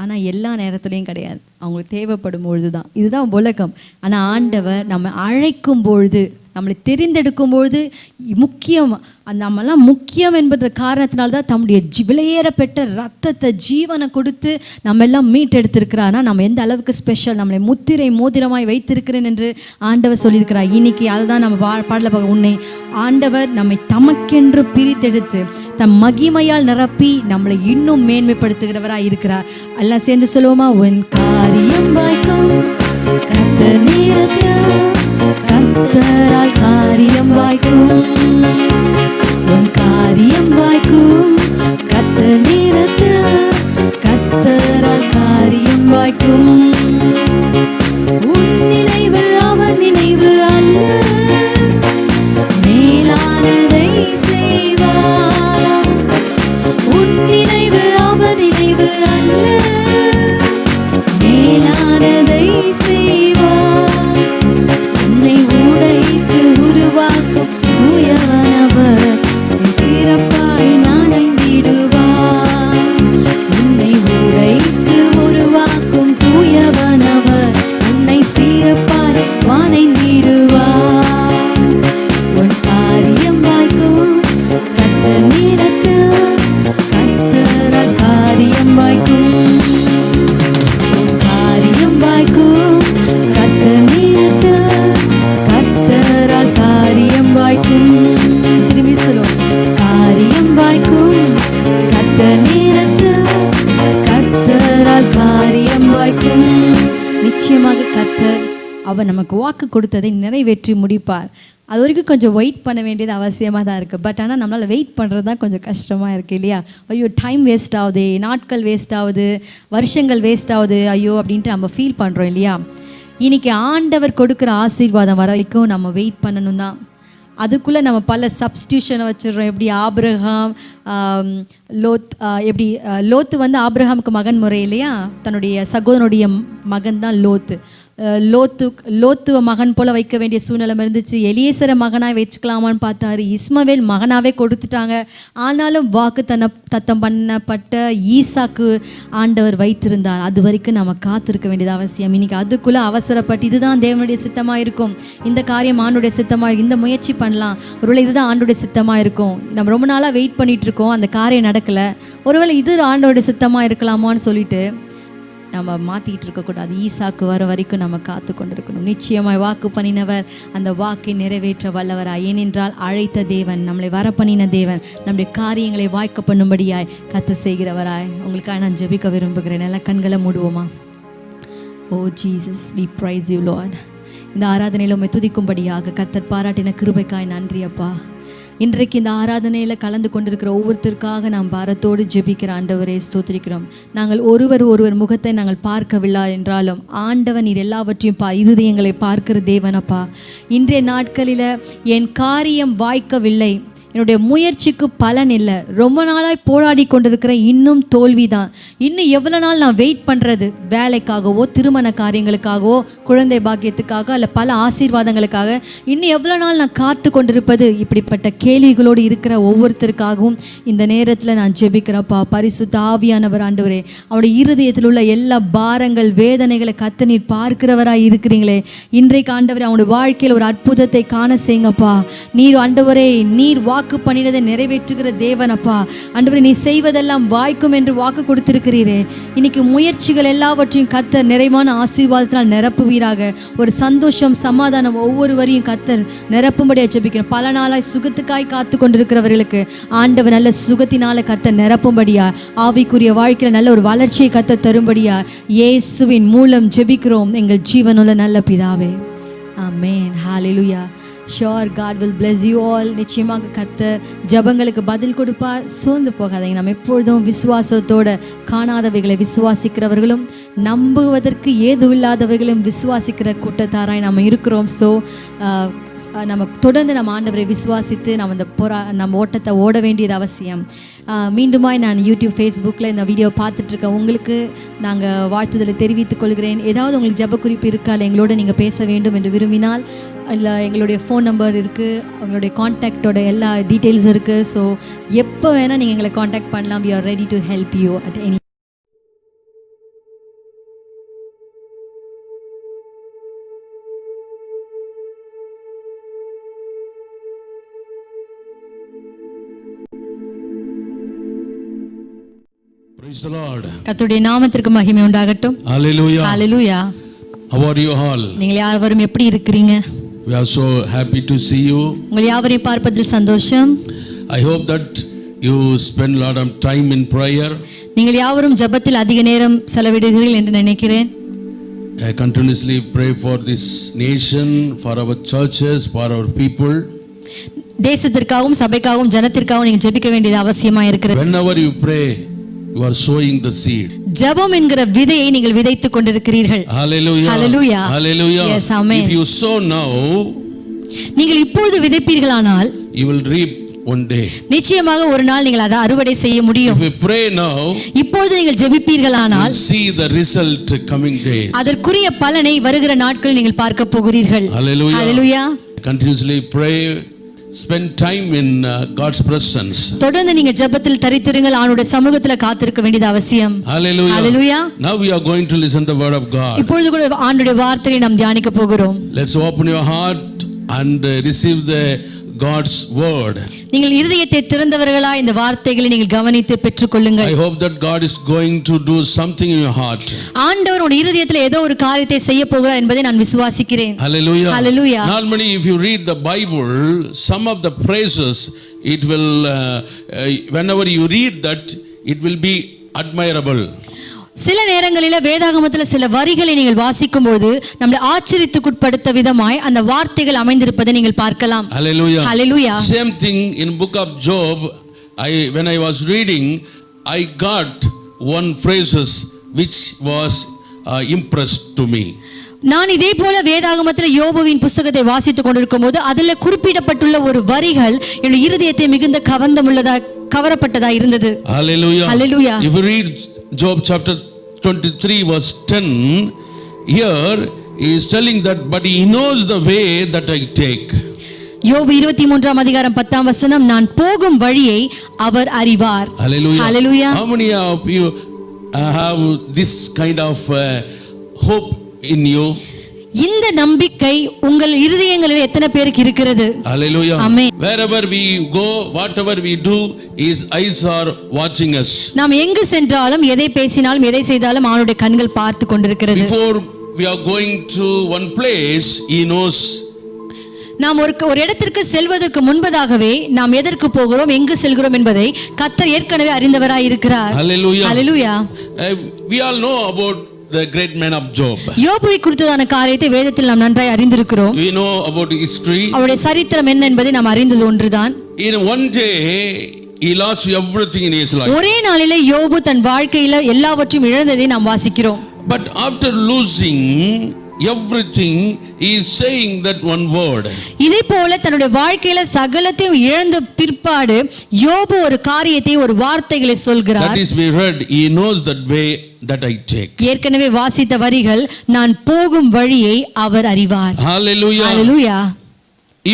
ஆனால் எல்லா நேரத்துலையும் கிடையாது, அவங்களுக்கு தேவைப்படும் பொழுது தான். இதுதான் உலகம். ஆனால் ஆண்டவர் நம்ம அழைக்கும் பொழுது, நம்மளை தெரிந்தெடுக்கும் பொழுது முக்கியம், நம்மெல்லாம் முக்கியம் என்பன்ற காரணத்தினால்தான் தம்முடைய விலையேறப்பெற்ற ரத்தத்தை ஜீவனை கொடுத்து நம்ம எல்லாம் மீட்டெடுத்திருக்கிறார். ஆனால் நம்ம எந்த அளவுக்கு ஸ்பெஷல், நம்மளை முத்திரை மோதிரமாய் வைத்திருக்கிறேன் என்று ஆண்டவர் சொல்லியிருக்கிறார். இன்னைக்கு அதை தான் நம்ம பாடல பார்க்க. உன்னை ஆண்டவர் நம்மை தமக்கென்று பிரித்தெடுத்து தம் மகிமையால் நிரப்பி நம்மளை இன்னும் மேன்மைப்படுத்துகிறவராய் இருக்கிறார். எல்லாம் சேர்ந்து சொல்லுவோமா? உன் காரியம் வாய்க்கும் கர்த்தர் நேரத்தில், கர்த்தரால் காரியம் வாய்க்கும், உன் காரியம் வாய்க்கும் கர்த்தர் நேரத்தில், கர்த்தரால் காரியம் வாய்க்கும். உன் நினைவு அவர் நினைவு அல்ல, மேலானதை செய்வார். உன் நினைவு அவர் நினைவு அல்ல, மேலானதை செய்வார். உன்னை உடைத்து உருவாக்கும் தூயவனவர், சிறப்பாய் நாணைந்திடுவார். உன்னை உடைத்து உருவாக்கும் தூயவனவர், உன்னை சிறப்பாய் வாணைந்திடுவார். உன் காரியம் வாய்க்கும் கர்த்தர் நேரத்தில், கர்த்தரால் காரியம் வாய்க்கும். காரியம் வாய்க்கும் கர்த்தர் நேரத்தில், கர்த்தரால் காரியம் வாய்க்கும். திரும்பி சொல்லுவோம். காரியம் வாய்க்கும் கர்த்தர் நேரத்தில், கர்த்தரால் காரியம் வாய்க்கும். நிச்சயமாக கர்த்தர் அவர் நமக்கு வாக்கு கொடுத்ததை நிறைவேற்றி முடிப்பார். அது வரைக்கும் கொஞ்சம் வெயிட் பண்ண வேண்டியது அவசியமாக தான் இருக்குது. பட் ஆனால் நம்மளால் வெயிட் பண்ணுறது தான் கொஞ்சம் கஷ்டமாக இருக்குது இல்லையா? ஐயோ டைம் வேஸ்ட் ஆகுது, நாட்கள் வேஸ்ட் ஆகுது, வருஷங்கள் வேஸ்ட் ஆகுது, ஐயோ அப்படின்ட்டு நம்ம ஃபீல் பண்ணுறோம் இல்லையா? இன்னைக்கு ஆண்டவர் கொடுக்குற ஆசீர்வாதம் வரைக்கும் நம்ம வெயிட் பண்ணணும் தான். அதுக்குள்ளே நம்ம பல சப்ஸ்டியூஷனை வச்சிடுறோம். எப்படி ஆபிரகாம் லோத்து வந்து ஆபிரகாமுக்கு மகன் முறை இல்லையா? தன்னுடைய சகோதரனுடைய மகன் தான் லோத்து. லோத்துவ மகன் போல வைக்க வேண்டிய சூழ்நிலை இருந்துச்சு. எலியேசரை மகனாக வச்சுக்கலாமான்னு பார்த்தாரு. இஸ்மவேல் மகனாகவே கொடுத்துட்டாங்க. ஆனாலும் வாக்கு தத்தம் பண்ணப்பட்ட ஈசாக்கு ஆண்டவர் வைத்திருந்தார். அது வரைக்கும் நம்ம காத்திருக்க வேண்டியது அவசியம். இன்னைக்கு அதுக்குள்ளே அவசரப்பட்டு இதுதான் தேவனுடைய சித்தமாக இருக்கும், இந்த காரியம் ஆண்டுடைய சித்தமாக இருக்கும், இந்த முயற்சி பண்ணலாம், ஒருவேளை இதுதான் ஆண்டுடைய சித்தமாக இருக்கும், நம்ம ரொம்ப நாளாக வெயிட் பண்ணிட்டு இருக்கோம், அந்த காரியம் நடக்கலை, ஒருவேளை இது ஆண்டோடைய சித்தமாக இருக்கலாமான்னு சொல்லிட்டு நம்ம மாற்றிக்கிட்டு இருக்கக்கூடாது. ஈசாக்கு வர வரைக்கும் நம்ம காத்து கொண்டிருக்கணும். நிச்சயமாய் வாக்கு பண்ணினவர் அந்த வாக்கை நிறைவேற்ற வல்லவராய். ஏனென்றால் அழைத்த தேவன், நம்மளை வர பண்ணின தேவன், நம்முடைய காரியங்களை வாய்க்க பண்ணும்படியாய் கத்து செய்கிறவராய். உங்களுக்காக நான் ஜெபிக்க விரும்புகிறேன். எல்லாம் கண்களை மூடுவோமா? ஓ Jesus, we praise you Lord. இந்த ஆராதனையில் உம்மை துதிக்கும்படியாக கர்த்தர் பாராட்டின கிருபைக்காய் நன்றி அப்பா. இன்றைக்கு இந்த ஆராதனையில் கலந்து கொண்டிருக்கிற ஒவ்வொருத்தருக்காக நாம் பாரத்தோடு ஜெபிக்கிற ஆண்டவரே ஸ்தோத்திரிக்கிறோம். நாங்கள் ஒருவர் முகத்தை நாங்கள் பார்க்கவில்லை என்றாலும் ஆண்டவன் நீர் எல்லாவற்றையும் இருதயங்களை பார்க்கிற தேவனப்பா. இன்றைய நாட்களில் என் காரியம் வாய்க்கவில்லை, என்னுடைய முயற்சிக்கு பலன் இல்லை, ரொம்ப நாளாய் போராடி கொண்டிருக்கிற இன்னும் தோல்வி தான், இன்னும் எவ்வளோ நாள் நான் வெயிட் பண்ணுறது, வேலைக்காகவோ திருமண காரியங்களுக்காகவோ குழந்தை பாக்கியத்துக்காக அல்ல பல ஆசீர்வாதங்களுக்காக இன்னும் எவ்வளோ நாள் நான் காத்து கொண்டிருப்பது, இப்படிப்பட்ட கேள்விகளோடு இருக்கிற ஒவ்வொருத்தருக்காகவும் இந்த நேரத்தில் நான் ஜெபிக்கிறப்பா. பரிசுத்த ஆவியானவர் ஆண்டவரே, அவருடைய இருதயத்தில் உள்ள எல்லா பாரங்கள் வேதனைகளை கத்த நீர் பார்க்கிறவராய் இருக்கிறீங்களே, இன்றைக்கு ஆண்டவரே அவங்களுடைய வாழ்க்கையில் ஒரு அற்புதத்தை காண செய்யுங்கப்பா. நீர் ஆண்டவரே, நீர் வாக்கு பண்ணினதை நிறைவேற்றுகிற தேவனப்பா. ஆண்டவரே, நீ செய்வதெல்லாம் வாய்க்கும் என்று வாக்கு கொடுத்திருக்கிறீரே. இன்னைக்கு முயற்சிகள் எல்லாவற்றையும் கர்த்தர் நிறைவான ஆசீர்வாதத்தினால் நிரப்புவீராக. ஒரு சந்தோஷம் சமாதானம் ஒவ்வொருவரையும் கர்த்தர் நிரப்பும்படியாக ஜெபிக்கிறேன். பல நாளாய் சுகத்துக்காய் காத்து கொண்டிருக்கிறவர்களுக்கு ஆண்டவர் நல்ல சுகத்தினால கர்த்தர் நிரப்பும்படியா, ஆவிக்குரிய வாழ்க்கையில் நல்ல ஒரு வளர்ச்சியை கர்த்தர் தரும்படியா இயேசுவின் மூலம் ஜெபிக்கிறோம் எங்கள் ஜீவனுள்ள நல்ல பிதாவே. ஆமென். ஹல்லேலூயா. Sure God will bless you all. நிச்சயமாக கர்த்தர் ஜபங்களுக்கு பதில் கொடுப்பார். சோர்ந்து போகாதீங்க. நம்ம எப்பொழுதும் விசுவாசத்தோட காணாதவைகளை விசுவாசிக்கிறவர்களும் நம்புவதற்கு ஏதுவில்லாதவைகளும் விசுவாசிக்கிற கூட்டத்தாராய் நம்ம இருக்கிறோம். ஸோ நம்ம தொடர்ந்து நம்ம ஆண்டவரை விசுவாசித்து நம்ம ஓட்டத்தை ஓட வேண்டியது அவசியம். மீண்டுமாய் நான் யூடியூப் ஃபேஸ்புக்கில் இந்த வீடியோ பார்த்துட்ருக்கேன். உங்களுக்கு நாங்கள் வாழ்த்துதலை தெரிவித்துக் கொள்கிறேன். ஏதாவது உங்களுக்கு ஜப குறிப்பு இருக்கா, இல்லை எங்களோட நீங்கள் பேச வேண்டும் என்று விரும்பினால், இல்லை எங்களுடைய ஃபோன் நம்பர் இருக்குது, உங்களுடைய கான்டாக்டோட எல்லா டீட்டெயில்ஸ் இருக்குது. ஸோ எப்போ வேணால் நீங்கள் எங்களை கான்டாக்ட் பண்ணலாம். we are ready to help you at any Praise the Lord. கர்த்தருடைய நாமத்திற்கு மகிமை உண்டாகட்டும். Hallelujah. Hallelujah. How are you all? நீங்கள் யாவரும் எப்படி இருக்கிறீங்க? We are so happy to see you. உங்கள் யாவரையும் பார்ப்பதில் சந்தோஷம். I hope that you spend a lot of time in prayer. நீங்கள் யாவரும் ஜெபத்தில் அதிக நேரம் செலவிடுகிறீர்கள் என்று நினைக்கிறேன். I continuously pray for this nation, for our churches, for our people. தேசத்திற்காகவும் சபைக்காகவும் ஜனத்திற்காகவும் நீங்கள் ஜெபிக்க வேண்டியது அவசியமா இருக்கிறது. Whenever you pray, you are sowing the seed. ஜெபம் என்கிற விதையை நீங்கள் விதைத்துக் கொண்டிருக்கிறீர்கள். Hallelujah. Hallelujah. Hallelujah. Yes, amen. If you sow now, நீங்கள் இப்பொழுது விதைப்பீர்களானால் you will reap one day. நிச்சயமாக ஒரு நாள் நீங்கள் அதை அறுவடை செய்ய முடியும். If you pray now, இப்பொழுது நீங்கள் ஜெபிப்பீர்களானால் you will see the result coming days. அதற்குரிய பலனை வருகிற நாட்கள் நீங்கள் பார்க்க போகிறீர்கள். Hallelujah. Hallelujah. Continuously pray, spend time in God's presence. தொடர்ந்து நீங்க ஜெபத்தில் தரித்திருங்கள், ஆண்டவருடைய சமூகத்தில் காத்திருக்க வேண்டியது அவசியம். Hallelujah. Hallelujah. Now we are going to listen the word of God. இப்பொழுது கூட ஆண்டவருடைய வார்த்தையை நாம் தியானிக்க போகிறோம். Let's open your heart and receive the God's word. நீங்கள் இதயத்தை திறந்தவர்களா இந்த வார்த்தைகளை நீங்கள் கவனித்து பெற்றுக்கொள்ளுங்கள். I hope that God is going to do something in your heart. ஆண்டவர் உங்கள் இதயத்தில் ஏதோ ஒரு காரியத்தை செய்ய போகிறார் என்பதை நான் விசுவாசிக்கிறேன். Hallelujah. Hallelujah. Normally if you read the Bible, some of the phrases it will whenever you read that it will be admirable. சில நேரங்களில் வேதாகமத்தில் சில வரிகளை நீங்கள் வாசிக்கும் பொழுது நம்மளை ஆச்சரியத்துக்குட்படுத்த விதமாய் அந்த வார்த்தைகள் அமைந்திருப்பதை நீங்கள் பார்க்கலாம். Hallelujah. Hallelujah. Same thing in book of Job. When I was reading, I got one phrases which was impressed to me. நான் இதே போல வேதாகமத்தில் யோபுவின் புத்தகத்தை வாசித்துக் கொண்டிருக்கும் போது அதில் குறிப்பிடப்பட்டுள்ள ஒரு வரிகள் என்னுடைய இருதயத்தை மிகுந்த கவரப்பட்டதா இருந்தது. Hallelujah. Hallelujah. If you read Job chapter 23 verse 10, here he is telling that but he knows the way that I take. யோபு 23ஆம் அதிகாரம் 10ஆம் வசனம், நான் போகும் வழியை அவர் அறிவார். Hallelujah. Hallelujah. How many of you have this kind of hope in you? இந்த நம்பிக்கை உங்கள் இருதயங்களில் எத்தனை பேருக்கு இருக்கிறது? Hallelujah. Amen. Wherever we go, whatever we do, his eyes are watching us. நாம் எங்கு சென்றாலும் எதை பேசினாலும் எதை செய்தாலும் அவருடைய கண்கள் பார்த்து கொண்டிருக்கிறது. Before we are going to one place, he knows. நாம் ஒரு இடத்திற்கு செல்வதற்கு முன்பதாகவே நாம் எதற்கு போகிறோம், எங்கு செல்கிறோம் என்பதை கர்த்தர் ஏற்கனவே அறிந்தவராய் இருக்கிறார். Hallelujah. Hallelujah. We all know about the great man of Job. யோபுவை குறித்ததான காரியத்தை வேதத்தில் நாம் நன்றாய் அறிந்திருக்கிறோம். We know about history. அவருடைய சரித்திரம் என்ன என்பதை நாம் அறிந்தது ஒன்றுதான். In one day he lost everything in his life. ஒரே நாளிலே யோபு தன் வாழ்க்கையில எல்லாவற்றையும் இழந்ததை நாம் வாசிக்கிறோம். But after losing everything, he is saying that one word. இதே போல தன்னுடைய வாழ்க்கையில சகலத்தையும் இழந்த பிற்பாடு யோபு ஒரு காரியத்தை, ஒரு வார்த்தைகளை சொல்கிறார். That is we read, he knows that way that I take. ஏற்கனவே வாசித்த வரிகள், நான் போகும் வழியை அவர் அறிவார். Hallelujah. Hallelujah.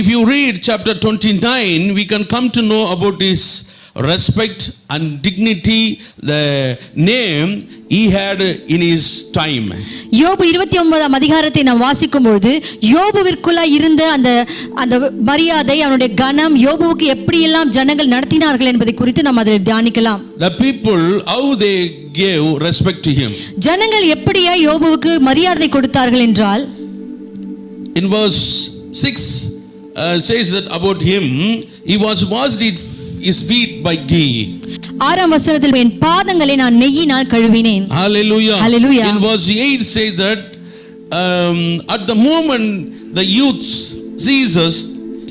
If you read chapter 29, we can come to know about his respect and dignity, the name he had in his time. யோபு 29ஆம் அதிகாரத்தை நாம் வாசிக்கும் பொழுது யோபுவிற்குள்ள இருந்த அந்த மரியாதை, அவனுடைய கனம், யோபுவுக்கு எப்படியெல்லாம் ஜனங்கள் நடத்தினார்கள் என்பதை குறித்து நாம் அதில் தியானிக்கலாம். The people, how they gave respect to him. ஜனங்கள் எப்படியா யோபுவுக்கு மரியாதை கொடுத்தார்கள் என்றால், in verse 6 says that about him, he was washed his feet by ghee. ஆறாம் வசனத்தில், என் பாதங்களை நான் நெய்யினால் கழுவினேன். Hallelujah. Hallelujah. In verse 8 says that at the moment the youths Jesus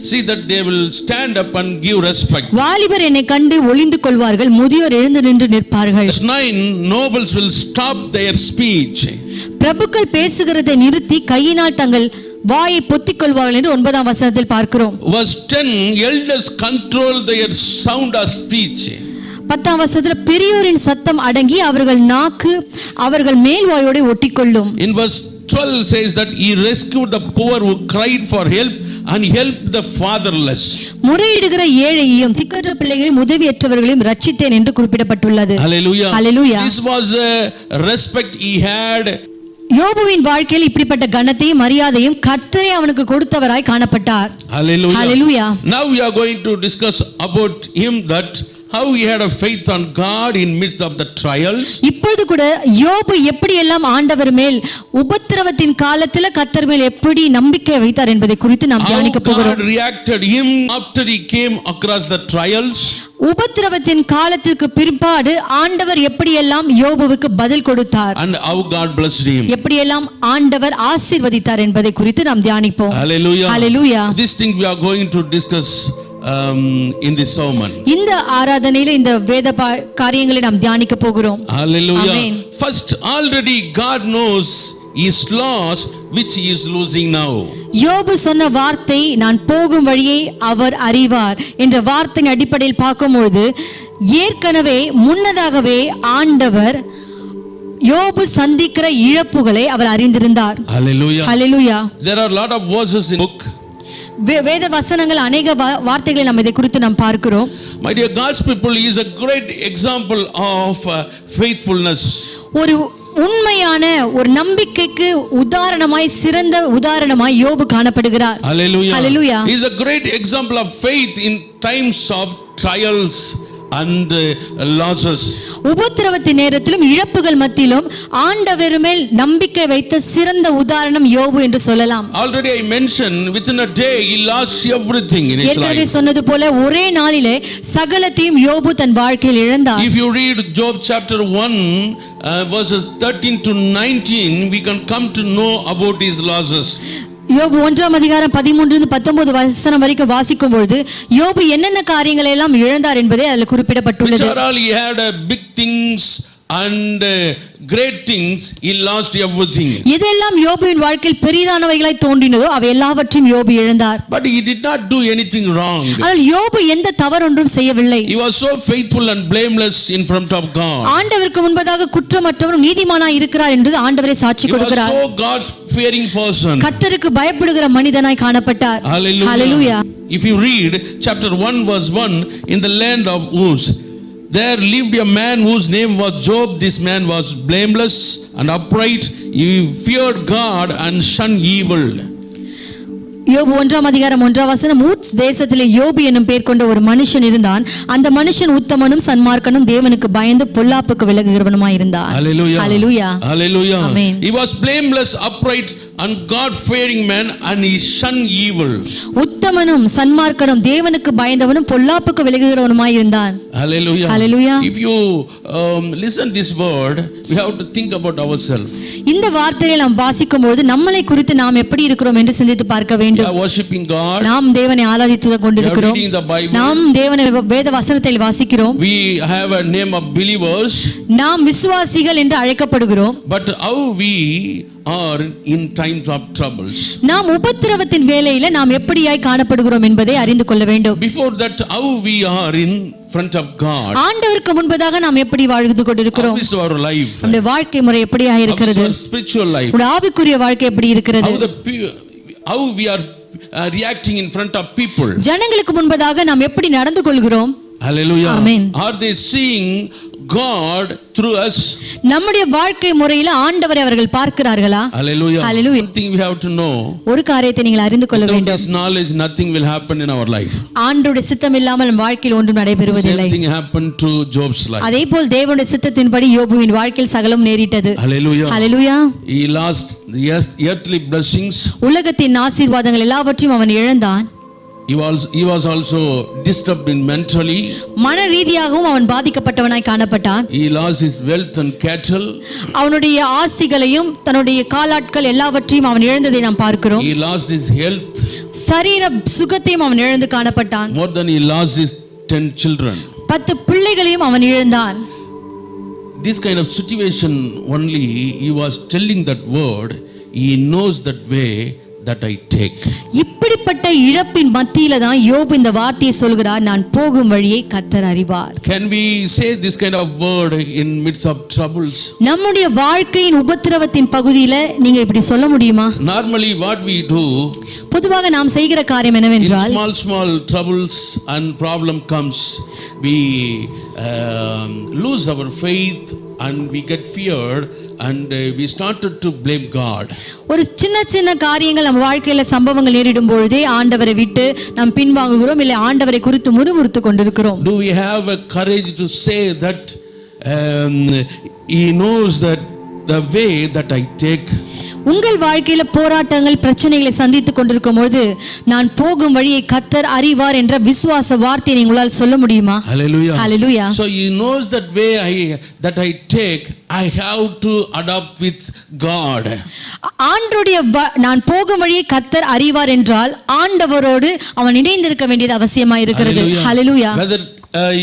see that they will stand up and give respect. வாலிபர் என்னை கண்டு ஒளிந்து கொள்வார்கள், முதியோர் எழுந்து நின்று நிற்பார்கள். Verse 9, nobles will stop their speech. பிரபுக்கள் பேசுகிறதை நிறுத்தி கையினால் தங்கள் வாயை பொத்திக் கொள்வார்கள் என்று 9ஆம் வசனத்தில் பார்க்கிறோம். Verse 10, elders control their sound of speech. 10ஆம் வசனத்தில், பெரியோரின் சத்தம் அடங்கி அவர்கள் நாக்கு அவர்கள் மேல் வாயோடு ஒட்டிக்கொள்ளும். In verse 12 says that he rescued the poor who cried for help and helped the fatherless. முறையிடுகிற ஏழையையும் திக்கற்ற பிள்ளைகளையும் உதவியற்றவர்களையும் ரட்சித்தேன் என்று குறிப்பிடப்பட்டுள்ளது. Hallelujah. Hallelujah. This was a respect he had. யோபுவின் வாழ்க்கையில் இப்படிப்பட்ட கனத்தையும் மரியாதையும் கர்த்தரே அவனுக்கு கொடுத்தவராய் காணப்பட்டார். Hallelujah. Hallelujah. Now we are going to discuss about him that how he had a faith on God in midst of the trials. இப்பொழுது கூட யோபு எப்படி எல்லாம் ஆண்டவர் மேல் உபத்திரவத்தின் காலத்துல கர்த்தர் மேல் எப்படி நம்பிக்கை வைத்தார் என்பதை குறித்து நாம் How தியானிக்க போகிறோம். God reacted him after he came across the trials. உபத்திரவத்தின் காலத்திற்கு பிற்பாடு ஆண்டவர் எப்படியெல்லாம் யோபுவுக்கு பதில் கொடுத்தார், And how God blessed him. எப்படியெல்லாம் ஆண்டவர் ஆசீர்வதித்தார் என்பதை குறித்து நாம் தியானிப்போம். Hallelujah. Hallelujah. This thing we are going to discuss in this sermon. இந்த ஆராதனையில இந்த வேத காரியங்களை நாம் தியானிக்க போகிறோம். Hallelujah. Amen. First, already God knows his loss which he is losing now. யோபு சொன்ன வார்த்தை, நான் போகும் வழியை அவர் அறிவார் என்ற வார்த்தையின் அடிப்படையில் பார்க்கும்பொழுது ஏற்கனவே முன்னதாகவே ஆண்டவர் யோபு சந்திக்கிற இழப்புகளை அவர் அறிந்திருந்தார். Hallelujah. Hallelujah. There are a lot of verses in book. வேத வசனங்கள் அநேக வார்த்தைகளை நாம் இதை குறித்து நாம் பார்க்கிறோம். My dear God's people, he is a great example of faithfulness. ஒரு உண்மையான ஒரு நம்பிக்கைக்கு உதாரணமாய், சிறந்த உதாரணமாய் யோபு காணப்படுகிறார். Hallelujah. Hallelujah. He is a great example of faith in times of trials and losses. உபத்திரவத்தின் நேரத்திலும் இழப்புகள் மத்தியிலும் ஆண்டவர் மேல் நம்பிக்கை வைத்த சிறந்த உதாரணம் யோபு என்று சொல்லலாம். Already I mentioned, within a day he lost everything in his ஏற்கனவே life. சொன்னது போல ஒரே நாளிலே சகலத்தையும் யோபு தன் வாழ்க்கையில் இழந்தார். If you read Job chapter 1 verses 13 to 19, we can come to know about his losses. யோபு 1ஆம் அதிகாரம் 13-19 வசனம் வரைக்கும் வாசிக்கும் பொழுது யோபு என்னென்ன காரியங்களை எல்லாம் இழந்தார் என்பதை அதில் குறிப்பிடப்பட்டுள்ளது. Which are all he had big things and great things, he lost everything. இதெல்லாம் யோபுவின் வாழ்க்கையில் பெரிதானவைகளாய் தோன்றினதோ அவை எல்லாவற்றையும் யோபு இழந்தார். But he did not do anything wrong. ஆனால் யோபு எந்த தவறொன்றும் செய்யவில்லை. He was so faithful and blameless in front of God. ஆண்டவருக்கு முன்பதாக குற்றமற்றவரும் நீதிமானாய் இருக்கிறார் என்று ஆண்டவரே சாட்சி He was கொடுக்கிறார். so God's fearing person. கர்த்தருக்கு பயப்படுகிற மனிதனாய் காணப்பட்டார். Hallelujah. Hallelujah. If you read chapter 1 verse 1, in the land of Uz, there lived a man whose name was Job. This man was blameless and upright. He feared God and shunned evil. யோபு 1ஆம் அதிகாரம் 1ஆம் வசனம், ஊத்ஸ் தேசத்திலே யோபு என்னும் பேர் கொண்ட ஒரு மனுஷன் இருந்தான். அந்த மனுஷன் உத்தமனும் சன்மார்க்கனும் தேவனுக்கு பயந்து பொல்லாப்புக்கு விலகுகிறவனுமாய் இருந்தான். Hallelujah. Hallelujah. Hallelujah. Amen. He was blameless, upright and God fearing man, and he shunned evil. உத்தமனும் சன்மார்க்கனும் தேவனுக்கு பயந்தவனும் பொல்லாப்புக்கு விலகுகிறவனுமாய் இருந்தான். Hallelujah. Hallelujah. If you listen this word, we have to think about ourselves. இந்த வார்த்தையை நாம் வாசிக்கும் பொழுது நம்மளை குறித்து நாம் எப்படி இருக்கிறோம் என்று சிந்தித்து பார்க்க வேண்டும். We are worshiping God. நாம் தேவனை ஆராதித்து கொண்டிருக்கிறோம். We are reading the Bible. நாம் தேவனை வேத வசனத்தை வாசிக்கிறோம். We have a name of believers. நாம் விசுவாசிகள் என்று அழைக்கப்படுகிறோம். But how we are in times of troubles. நாம் உபத்திரவத்தின் வேளையில நாம் எப்படியாய் காணப்படுகிறோம் என்பதை அறிந்து கொள்ள வேண்டும். Before that, how we are in front of God. ஆண்டவருக்கு முன்பதாக நாம் எப்படி வாழ்ந்து கொண்டிருக்கிறோம்? How is our life? நம்முடைய வாழ்க்கை முறை எப்படியாக How is இருக்கிறது? our spiritual life? உடைய ஆவிக்குரிய வாழ்க்கை எப்படி இருக்கிறது? How we are reacting in front of people. ஜனங்களுக்கு முன்பதாக நாம் எப்படி நடந்து கொள்கிறோம்? Hallelujah. Amen. Are they seeing God through us? நம்முடைய வாழ்க்கை முறையில ஆண்டவரை அவர்கள் பார்க்கிறார்களா? Hallelujah. Hallelujah. One thing we have to know. ஒரு காரியத்தை நீங்கள் அறிந்து கொள்ள Without வேண்டும். this knowledge, nothing will happen in our life. ஆண்டவருடைய சித்தம் இல்லாமல் நம் வாழ்க்கையில் ஒன்றும் நடைபெறுவதில்லை. Same thing happened to Job's life. அதேபோல் தேவனுடைய சித்தத்தின்படி யோபுவின் வாழ்க்கையில் சகலம் நேரிட்டது. Hallelujah. Hallelujah. He lost the earthly blessings. உலகத்தின் ஆசீர்வாதங்கள் எல்லாவற்றையும் அவன் இழந்தான். He was also disturbed mentally. மன ரீதியாகவும் அவன் பாதிக்கப்பட்டவனாய் காணப்பட்டான். He lost his wealth and cattle. அவனுடைய ஆஸ்திகளையும் தன்னுடைய காலாட்கள் எல்லாவற்றையும் அவன் இழந்ததை நாம் பார்க்கிறோம். He lost his health. சரீர சுகத்தையும் அவன் இழந்து காணப்பட்டான். More than he lost his 10 children. 10 பிள்ளைகளையும் அவன் இழந்தான். This kind of situation only he was telling that word. He knows that way that I take. இப்படிப்பட்ட இழப்பின் மத்தியில தான் யோபு இந்த வார்த்தையை சொல்கிறார், நான் போகும் வழியை கர்த்தர் அறிவார். Can we say this kind of word in midst of troubles? நம்முடைய வாழ்க்கையின் உபத்திரவத்தின் பகுதியில நீங்க இப்படி சொல்ல முடியுமா? Normally what we do, பொதுவாக நாம் செய்கிற காரியம் என்னவென்றால், small troubles and problem comes, we lose our faith and we get feared and we started to blame God. ஒரு சின்ன சின்ன காரியங்கள் நம்ம வாழ்க்கையில சம்பவங்கள் நேரிடும் பொழுதே ஆண்டவரை விட்டு நாம் பின்வாங்குகிறோம், இல்லை ஆண்டவரை குறித்து முறுமுறுத்து கொண்டிருக்கிறோம். Do we have a courage to say that he knows that the way that I take? உங்கள் வாழ்க்கையில போராட்டங்கள் பிரச்சனைகளை சந்தித்துக் கொண்டிருக்கும் பொழுது நான் போகும் வழியை கர்த்தர் அறிவார் என்ற விசுவாச வார்த்தையை உங்களால் சொல்ல முடியுமா? Hallelujah. Hallelujah. So he knows that way that I take, I have to adopt with God. ஆண்டவருடைய நான் போகும் வழியை கர்த்தர் அறிவார் என்றால் ஆண்டவரோடு அவன் இணைந்திருக்க வேண்டியது அவசியமாய் இருக்கிறது. Hallelujah. Whether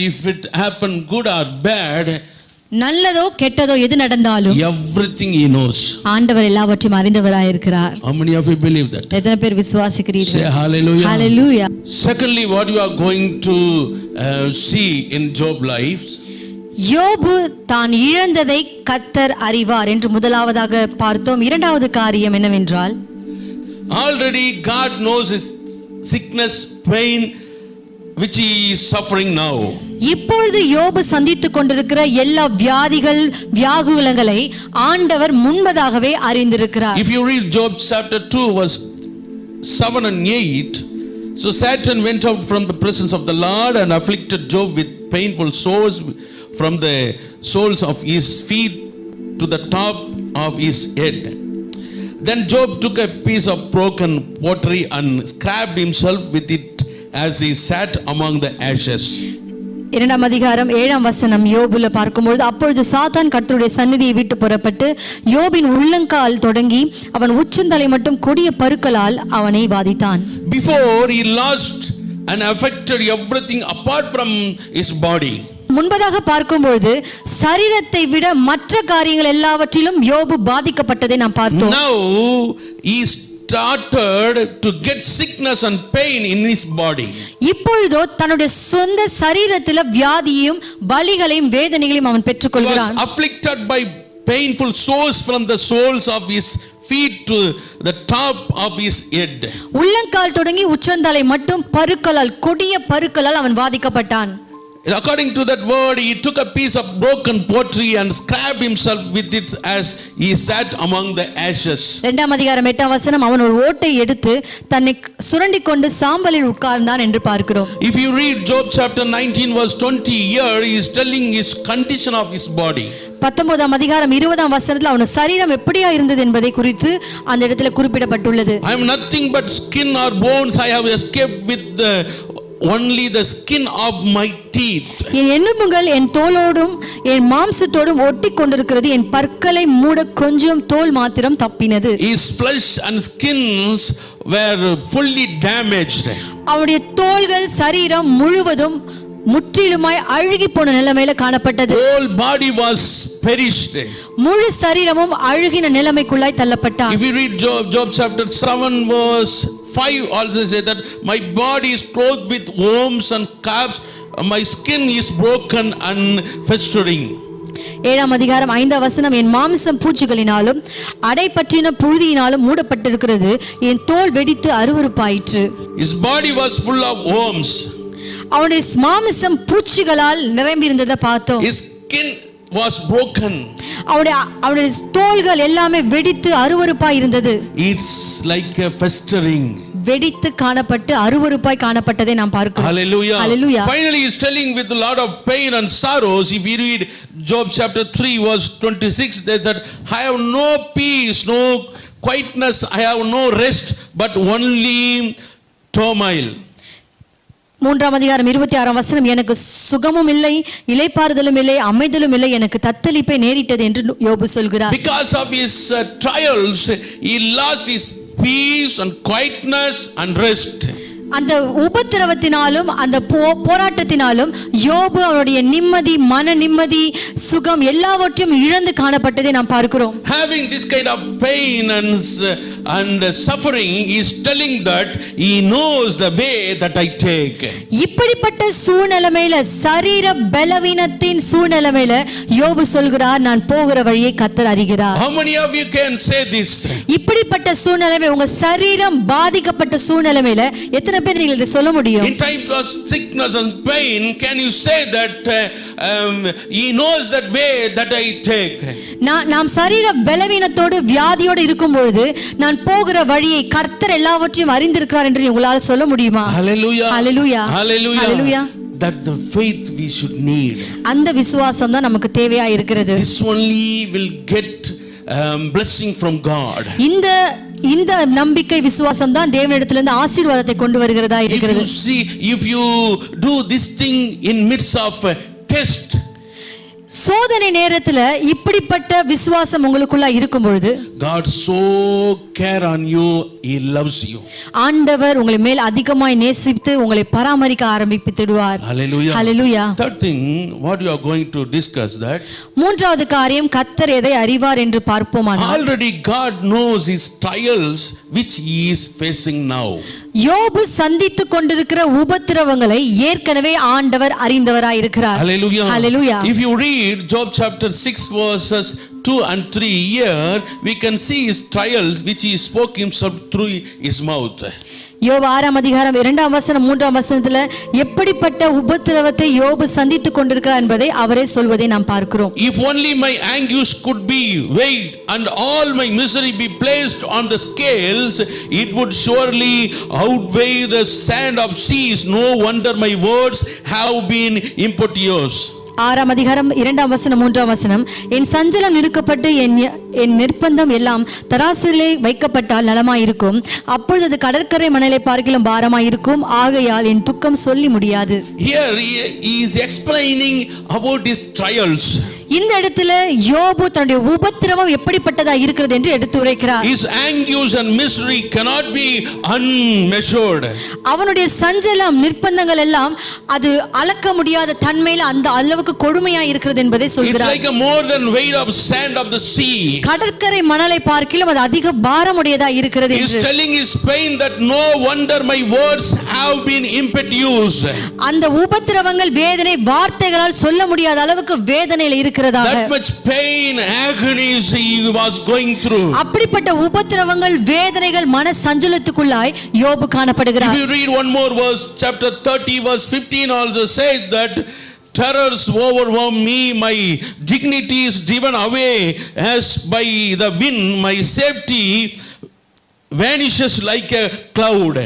if it happen good or bad, நல்லதோ கெட்டதோ எது நடந்தாலும் everything he knows. ஆண்டவர் எல்லாவற்றையும் அறிந்தவராய் இருக்கிறார். How many of you believe that? எத்தனை பேர் விசுவாசிக்கிறீர்கள்? Say hallelujah. Hallelujah. Secondly, what you are going to see in Job life, யோபு தான் இழந்ததை கர்த்தர் அறிவார் என்று முதலாவதாக பார்த்தோம். இரண்டாவது காரியம் என்னவென்றால், already God knows his sickness, pain which he is suffering now. இப்பொழுது யோபு சந்தித்துக் கொண்டிருக்கிற எல்லா வியாதிகள் வியாகுலங்களை ஆண்டவர் முன்பதாகவே அறிந்திருக்கிறார். If you read Job chapter 2 verse 7 and 8, so Satan went out from the presence of the Lord and afflicted Job with painful sores from the soles of his feet to the top of his head. Then Job took a piece of broken pottery and scraped himself with it as he sat among the ashes. இரண்டாம் அதிகாரம் 7ஆம் வசனம் யோபுல பார்க்கும்போது, அப்பொழுது சாத்தான் கர்த்தருடைய சந்நிதியை விட்டு புறப்பட்டு யோபின் உள்ளங்கால் தொடங்கி அவன் உச்சந்தலை மட்டும் கொடிய பருக்களால் அவனை வாதித்தான். Before he lost and affected everything apart from his body. முன்பதாக பார்க்கும்போது சரீரத்தை விட மற்ற காரியங்கள் எல்லாவற்றிலும் யோபு பாதிக்கப்பட்டதை நாம் பார்த்தோம். Now he started to get sickness and pain in his body. இப்பொழுதோ தன்னுடைய சொந்த சரீரத்தில வியாதியையும் வலிகளையும் வேதனைகளையும் அவன் பெற்றுக்கொள்கிறான். He was afflicted by painful sores from the soles of his feet to the top of his head. உள்ளங்கால் தொடங்கி உச்சந்தலை மட்டும் பருக்களால், கொடிய பருக்களால் அவன் வாதிக்கப்பட்டான். According to that word, he took a piece of broken pottery and scraped himself with it as he sat among the ashes. இரண்டாம் அதிகாரம் 8ஆம் வசனம், அவன் ஒரு ஓட்டை எடுத்து தன்னை சுரண்டி கொண்டு சாம்பலில் உட்கார்ந்தான் என்று பார்க்கிறோம். If you read Job chapter 19 verse 20, here he is telling his condition of his body. 19ஆம் அதிகாரம் 20ஆம் வசனத்தில் அவன் சரீரம் எப்படியா இருந்தது என்பதை குறித்து அந்த இடத்துல குறிப்பிடப்பட்டுள்ளது. I am nothing but skin or bones, I have escaped with only the skin of my teeth. என் எலும்புகள் என் தோலோடும் என் மாம்சத்தோடும் ஒட்டி கொண்டிருக்கிறது, என் பற்களை மூட கொஞ்சம் தோல் மாத்திரம் தப்பினது. His flesh and skins were fully damaged. அவருடைய தோள்கள் சரீரம் முழுவதும் முற்றிலுமாய் அழுகி போன நிலைமையில காணப்பட்டது. Whole body was perished. முழு சரீரமும் அழுகின நிலைமைக்குள்ளாய் தள்ளப்பட்டான். If you read Job chapter 7 verse 5, also say that my body is clothed with worms and scabs, my skin is broken and festering. 7ஆம் அதிகாரம் 5ஆம் வசனம், என் மாம்சம் பூச்சிகளினாலும் அடைபற்றின புழுதியினாலும் மூடப்பட்டிருக்கிறது, என் தோல் வெடித்து அருவருப்பாயிற்று. His body was full of worms. அவனுடைய மாம்சம் பூச்சிகளால் நிரம்பியிருந்ததை பார்த்தோம். His skin was broken. அவனுடைய தோல்கள் எல்லாமே வெடித்து அருவருப்பாய் இருந்தது. It's like a festering. வெடித்து காணப்பட்டு அருவருப்பாய் காணப்பட்டதை நாம் பார்க்கிறோம். Hallelujah. Hallelujah. Finally he is telling with a lot of pain and sorrows. If you read Job chapter 3 verse 26, there that I have no peace, no quietness, I have no rest, but only turmoil. 3ஆம் அதிகாரம் 26ஆம் வசனம், எனக்கு சுகமும் இல்லை, இளைப்பாறுதலும் இல்லை, அமைதலும் இல்லை, எனக்கு தத்தளிப்பே நேரிட்டது என்று யோபு சொல்கிறார். Because of his trials, he lost his peace and quietness and rest. அந்த உபத்திரவத்தினாலும் அந்த போராட்டத்தினாலும் யோபு அவருடைய நிம்மதி, மன நிம்மதி, சுகம் எல்லாவற்றையும் இழந்து காணப்பட்டதை நாம் பார்க்கிறோம். Having this kind of pain and suffering, he is telling that he knows the way that I take. இப்படிப்பட்ட சூழ்நிலையில, சரீர பலவீனத்தின் சூழ்நிலையில யோபு சொல்கிறார், நான் போகிற வழியை கர்த்தர் அறிகிறார். How many of you can say this? இப்படிப்பட்ட சூழ்நிலையில, உங்க சரீரம் பாதிக்கப்பட்ட சூழ்நிலையில எத்தனை எத்தனை பேர் நீங்கள் இதை சொல்ல முடியும்? In times of sickness and pain, can you say that he knows that way that I take? நாம் சரீர பலவீனத்தோடு வியாதியோடு இருக்கும் பொழுது நான் போகிற வழியை கர்த்தர் எல்லாவற்றையும் அறிந்திருக்கிறார் என்று உங்களால சொல்ல முடியுமா? Hallelujah. Hallelujah. Hallelujah. Hallelujah. That's the faith we should need. அந்த விசுவாசம் தான் நமக்கு தேவையா இருக்கிறது. This only will get blessing from God. இந்த நம்பிக்கை விசுவாசம் தான் தேவனிடத்திலிருந்து ஆசீர்வாதத்தை கொண்டு வருகிறதா இருக்கிறது. If you do this thing in midst of test, சோதனை நேரத்துல இப்படிப்பட்ட விசுவாசம் உங்களுக்குள்ள இருக்கும் பொழுது God so care on you, he loves you. ஆண்டவர் உங்களை மேல் அதிகமாய் நேசித்து உங்களை பராமரிக்க ஆரம்பித்துடுவார். Hallelujah. Hallelujah. Third thing, what you are going to discuss that. மூன்றாவது காரியம், கர்த்தர் எதை அறிவார் என்று பார்ப்போமானால், already God knows his trials which he is facing now. யோபு சந்தித்துக் கொண்டிருக்கிற உபத்திரவங்களை ஏற்கனவே ஆண்டவர் அறிந்தவராய் இருக்கிறார். Hallelujah. Hallelujah. If you read Job chapter 6 verses 2 and 3, here we can see his trials which he spoke himself through his mouth. யோபு 6 அதிகாரம் 2 வசனம் 3 வசனத்துல எப்படிப்பட்ட உபத்திரவத்தை யோபு சந்தித்துக் கொண்டிருக்கிறார் என்பதை அவரே சொல்வதை நாம் பார்க்கிறோம். If only my anguish could be weighed and all my misery be placed on the scales, it would surely outweigh the sand of seas. No wonder my words have been impetuous. 6 அதிகாரம் 2 வசனம் 3 வசனம், என் சஞ்சலம் நிறுக்கப்பட்டு என் நிர்பந்தம் எல்லாம் தராசிலே வைக்கப்பட்டால் நலமாயிருக்கும், அப்பொழுது அது கடற்கரை மணலை பார்க்கிலும் பாரமாயிருக்கும், ஆகையால் என் துக்கம் சொல்லி முடியாது. Here he is explaining about his trials. இந்த இடத்துல யோபு தன்னுடைய உபத்திரவம் எப்படிப்பட்டதா இருக்கிறது என்று எடுத்து உரைக்கிறார். His anguish and misery cannot be unmeasured. அவனுடைய சஞ்சலம் நிர்பந்தங்கள் எல்லாம் அது அளக்க முடியாத தன்மையில அந்த அளவுக்கு கொடுமையா இருக்கிறது என்பதை சொல்கிறார். It's like a more than weight of sand of the sea. கடற்கரை மணலை பார்க்கிலும் அது அதிக பாரமுடையதா இருக்கிறது என்று. He is telling his pain that no wonder my words have been impetuous. அந்த உபத்திரவங்கள் வேதனை வார்த்தைகளால் சொல்ல முடியாத அளவுக்கு வேதனையில் இருக்கிறது. That much pain, agonies he was going through. அப்படிப்பட்ட உபத்திரவங்கள் வேதனைகள் மன சஞ்சலத்துக்குள்ளாய் யோபு காணப்படுகிறார். If you read one more verse, chapter 30 verse 15 also says that terrors overwhelm me, my dignity is driven away as by the wind, my safety vanishes like a cloud.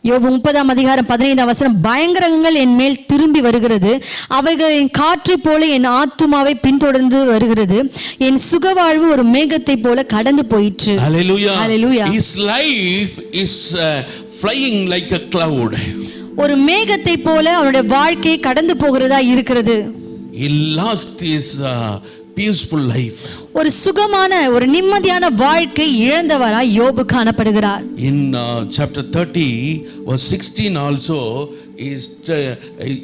யோபு 30 அதிகாரம் 15 வசனம், பயங்கரங்கள் என் மேல் திரும்பி வருகிறது, அவைகளின் காற்று போல என் ஆத்துமாவை பின்தொடர்ந்து வருகிறது, என் சுகவாழ்வு ஒரு மேகத்தை போல கடந்து போயிற்று. Hallelujah. Hallelujah. His life is flying like a cloud. ஒரு மேகத்தை போல அவருடைய வாழ்க்கை கடந்து போகிறதா இருக்கிறது. He lost his peaceful life. ஒரு சுகமான ஒரு நிம்மதியான வாழ்க்கை இழந்தவராய் யோபு காணப்படுகிறார். In chapter 30 verse 16 also is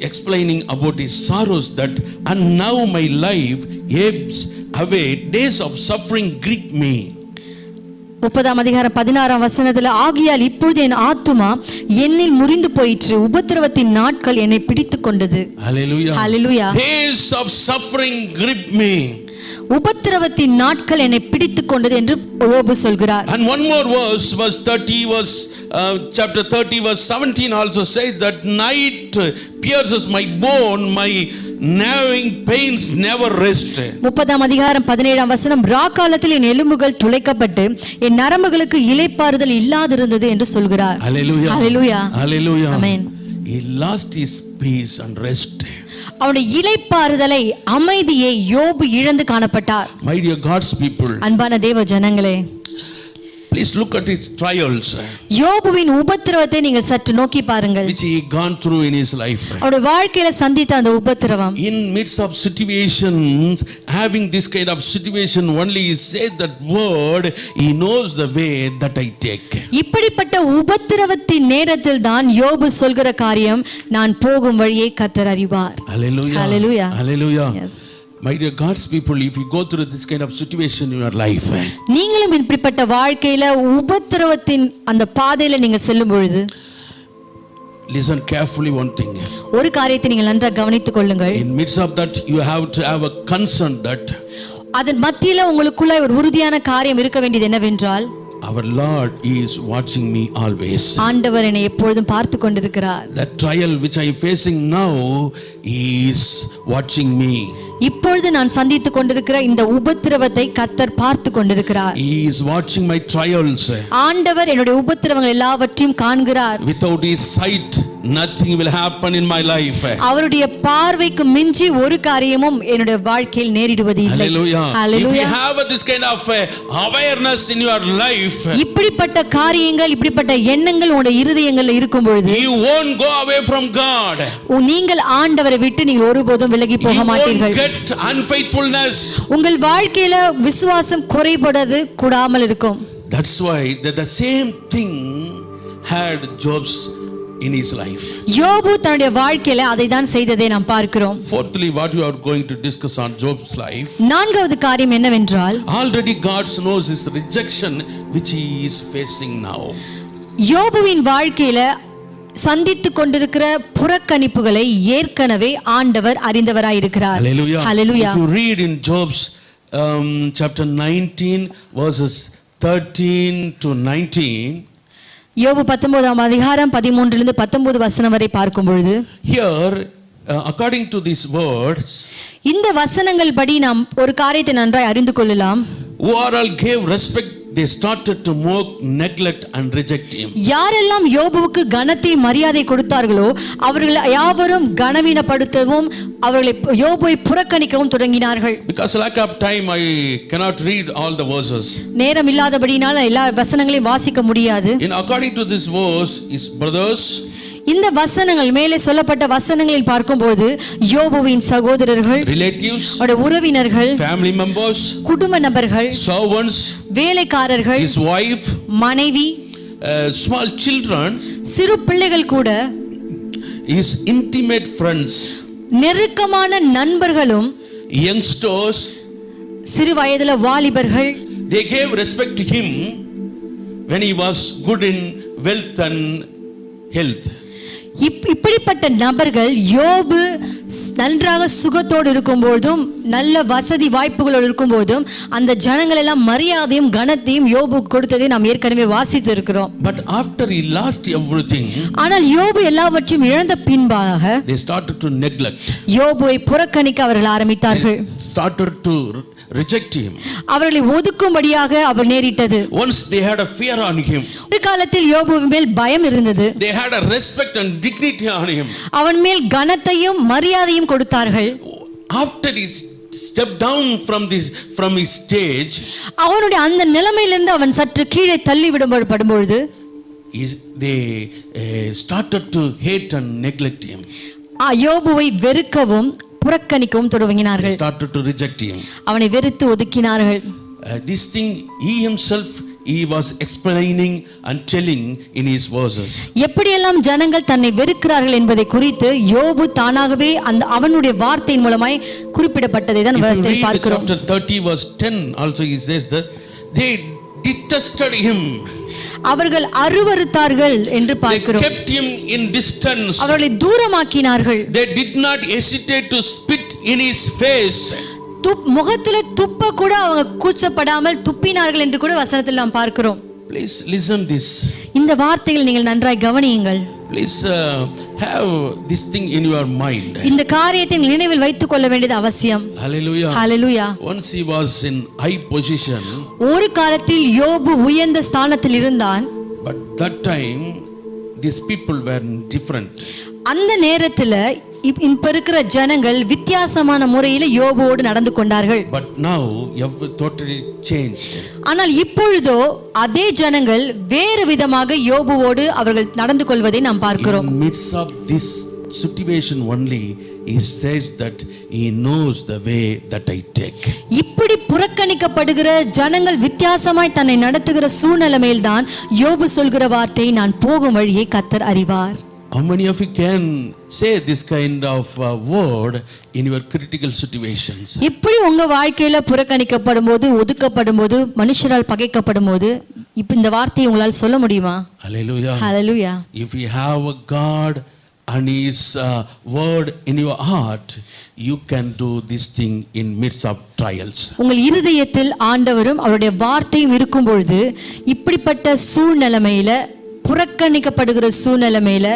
explaining about his sorrows that and now my life ebbs away, days of suffering grip me. 30 அதிகாரம் 16 வசனத்துல, ஆகியால் இப்பொழுது என் ஆத்துமா என்னில் முறிந்து போயிற்று, உபத்திரவத்தின் நாட்கள் என்னை பிடித்துக் கொண்டது. Hallelujah. Hallelujah. Days of suffering grip me. உபத்திரவத்தின் நாட்கள் என்னை பிடித்துக் கொண்டது என்று யோபு சொல்கிறார். And one more verse, verse 30 verse chapter 30 verse 17 also says that night pierces my bone, my gnawing pains never rest. 30 அதிகாரம் 17 வசனம், ராக்காலத்தில் என் எலும்புகள் துளைக்கப்பட்டு என் நரம்புகளுக்கு இளைப்பாறுதல் இல்லாதிருந்தது என்று சொல்கிறார். Hallelujah. Hallelujah. Hallelujah. Amen. He lost his peace and rest. அவருடைய இளைப்பாறுதலை அமைதியை யோபு இழந்து காணப்பட்டார். My dear God's people, அன்பான தேவ ஜனங்களே, please look at his trials யோபுவின் உபத்திரவத்தை நீங்கள் சற்று நோக்கி பாருங்கள். which he gone through in his life. அவருடைய வாழ்க்கையில சந்தித்த அந்த உபத்திரவம், In midst of situations, having this kind of situation, only he said that word, he knows the way that I take. இப்படிப்பட்ட உபத்திரவத்தின் நேரத்தில் தான் யோபு சொல்கிற காரியம், நான் போகும் வழியை கர்த்தர் அறிவார். Hallelujah. Hallelujah. Hallelujah. Yes. My dear God's people, if you go through this kind of situation in your life, நீங்களும் இப்படிப்பட்ட வாழ்க்கையில உபத்திரவத்தின் அந்த பாதையில நீங்கள் செல்லும் பொழுது, listen carefully one thing. ஒரு காரியத்தை நீங்கள் நன்றாக கவனித்துக் கொள்ளுங்கள். In midst of that, you have to have a concern that அதன் மத்தியில உங்களுக்குள்ள ஒரு உறுதியான காரியம் இருக்க வேண்டியது என்னவென்றால், our Lord is watching me always. ஆண்டவர் என்னை எப்பொழுதும் பார்த்து கொண்டிருக்கிறார். The trial which I am facing now is watching me. இப்பொழுது நான் சந்தித்துக் கொண்டிருக்கிற இந்த உபத்திரவத்தை கர்த்தர் பார்த்து கொண்டிருக்கிறார். He is watching my trials. ஆண்டவர் என்னுடைய உபத்திரவங்கள் எல்லாவற்றையும் காண்கிறார். Without his sight nothing will happen in my life. அவருடைய பார்வைக்கு மிஞ்சி ஒரு காரியமும் என்னுடைய வாழ்க்கையில் நேரிடுவது இல்லை. Hallelujah. Hallelujah. If you have this kind of awareness in your life, இப்படிப்பட்ட காரியங்கள் இப்படிப்பட்ட எண்ணங்கள் உங்களுடைய இருதயங்கள்ல இருக்கும் பொழுது you won't go away from God. நீங்கள் ஆண்டவரை விட்டு நீங்கள் ஒருபோதும் விலகி போக You won't மாட்டீர்கள். get unfaithfulness. உங்கள் வாழ்க்கையில விசுவாசம் குறைபடுவது கூடாமல் இருக்கும். That's why the same thing had Job's in his life. யோபு தன்னுடைய வாழ்க்கையில அதை தான் செய்ததை நாம் பார்க்கிறோம். Fourthly, what we are going to discuss on Job's life, நான்காவது காரியம் என்னவென்றால் already God knows his rejection which he is facing now. யோபுவின் வாழ்க்கையில சந்தித்துக் கொண்டிருக்கிற புறக்கணிப்புகளை ஏற்கனவே ஆண்டவர் அறிந்தவராய் இருக்கிறார். Hallelujah. Hallelujah. If you read in Job's chapter 19 verses 13 to 19, யோபு 19ஆம் அதிகாரம் 13 லிருந்து 19 வசனம் வரை பார்க்கும் பொழுது, here according to these words, இந்த வசனங்கள் படி நாம் ஒரு காரியத்தை நன்றாய் அறிந்து கொள்ளலாம். who are all gave respect, they started to mock, neglect and reject him. யாரெல்லாம் யோபுவுக்கு கனத்தை மரியாதை கொடுத்தார்களோ அவர்கள் யாவரும் கனவீனப்படுத்தவும் அவர்களை யோபுவை புறக்கணிக்கவும் தொடங்கினார்கள். Because lack of time I cannot read all the verses. நேரம் இல்லாதபடியினால எல்லா வசனங்களையும் வாசிக்க முடியாது. In according to this verse, his brothers, இந்த வசனங்கள் மேலே சொல்லப்பட்ட வசனங்களில் பார்க்கும்போது யோபுவின் சகோதரர்கள், relatives, அவருடைய உறவினர்கள், family members, குடும்ப நபர்கள், servants, வேலைக்காரர்கள், his wife, மனைவி, small children, சிறு பிள்ளைகள் கூட, his intimate friends, நெருக்கமான நண்பர்களும், youngsters, சிறு வயதுல வாலிபர்கள், they gave respect to him when he was good in wealth and health. இப்படிப்பட்ட நபர்கள் யோபு நன்றாக சுகத்தோடு இருக்கும்போதும் நல்ல வசதி வாய்ப்புகளோடு இருக்கும்போதும் அந்த ஜனங்கள் எல்லாம் மரியாதையும் கனத்தையும் யோபுக்கு கொடுத்ததை நாம் ஏற்கனவே வாசித்து இருக்கிறோம். But after he lost everything, ஆனால் யோபு எல்லாவற்றையும் இழந்த பின்பாக they started to neglect, யோபுவை புறக்கணிக்க அவர்கள் ஆரம்பித்தார்கள். started to reject him. அவர்களை ஒதுக்கும்படியாக அவர் நேரிட்டது. Once they had a fear on him, ஒரு காலத்தில் யோபுவின் மேல் பயம் இருந்தது. they had a respect and dignity on him. அவன் மேல் கனத்தையும் மரியாதையும் கொடுத்தார்கள். After he stepped down from his stage, அவனுடைய அந்த நிலைமையிலிருந்து அவன் சற்று கீழே தள்ளி விடப்படும் பொழுது they started to hate and neglect him. யோபுவை வெறுக்கவும் புறக்கணிக்கவும் தொடங்கினார்கள். They started to reject him. அவனை வெறுத்து ஒதுக்கினார்கள். This thing he himself he was explaining and telling in his verses. எப்படியெல்லாம் ஜனங்கள் தன்னை வெறுக்கிறார்கள் என்பதை குறித்து யோபு தானாகவே அந்த அவனுடைய வார்த்தையின் மூலமாய் குறிப்பிடப்பட்டதை தான் வேதத்தில் பார்க்கிறோம். Chapter 30 verse 10 also he says that they detested him. அவர்கள் அருவருத்தார்கள் என்று They பார்க்கிறோம். kept him in distance. அவர்களை தூரமாக்கினார்கள். They did not hesitate to spit in his face. முகத்திலே துப்ப கூட அவங்க கூச்சப்படாமல் துப்பினார்கள் என்று கூட வசனத்தில் நாம் பார்க்கிறோம். Please listen this. இந்த வார்த்தைகளை நீங்கள் நன்றாய் கவனியுங்கள். Please have this thing in your mind. இந்த காரியத்தை நினைவில் வைத்துக் கொள்ள வேண்டியது அவசியம். Hallelujah. Hallelujah. Once he was in high position, ஒரு காலத்தில் யோபு உயர்ந்த ஸ்தானத்தில் இருந்தான். but that time these people were different. அந்த நேரத்துல இப்ப இருக்கிற ஜனங்கள் வித்தியாசமான முறையில் யோபுவோடு நடந்து கொண்டார்கள். But now totally changed. ஆனால் இப்பொழுதோ அதே ஜனங்கள் வேறு விதமாக யோபுவோடு அவர்கள் நடந்து கொள்வதை நாம் பார்க்கிறோம். In midst of this situation only he says that he knows the way that I take. இப்படி புறக்கணிக்கப்படுகிற ஜனங்கள் வித்தியாசமாய் தன்னை நடத்துகிற சூழ்நிலைமையில்தான் யோபு சொல்கிற வார்த்தை, நான் போகும் வழியை கர்த்தர் அறிவார். How many of you can say this kind of word in your critical situations? இப்படி உங்க வாழ்க்கையில புறக்கணிக்கப்படும் போது, ஒதுக்கப்படும் போது, மனுஷரால் பகைக்கப்படும் போது இப்ப இந்த வார்த்தையை உங்களால் சொல்ல முடியுமா? Hallelujah. Hallelujah. If we have a God and His word in your heart, you can do this thing in midst of trials. உங்கள் இருதயத்தில் ஆண்டவரும் அவருடைய வார்த்தையும் இருக்கும் பொழுது இப்படிப்பட்ட சூழ்நிலைமையில, புறக்கணிக்கப்படுகிற சூழ்நிலைமையில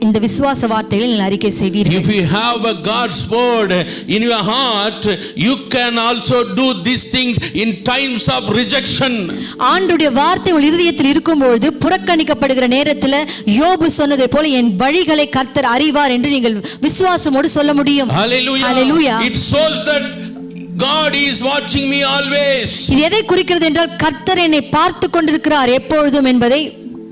இந்த விசுவாச வார்த்தைகளை நீங்கள் அறிக்கை செய்வீர்கள். If you have a God's word in your heart, you can also do these things in times of rejection. ஆண்டவருடைய வார்த்தை உங்கள் இருதயத்தில் இருக்கும்போது புறக்கணிக்கப்படுகிற நேரத்தில் யோபு சொன்னதை போல என் வழிகளை கர்த்தர் அறிவார் என்று நீங்கள் விசுவாசமோடு சொல்ல முடியும். Hallelujah. Hallelujah. It shows that God is watching me always. இது எதை குறிக்கிறது என்றால் கர்த்தர் என்னை பார்த்து கொண்டிருக்கிறார் எப்பொழுதும் என்பதை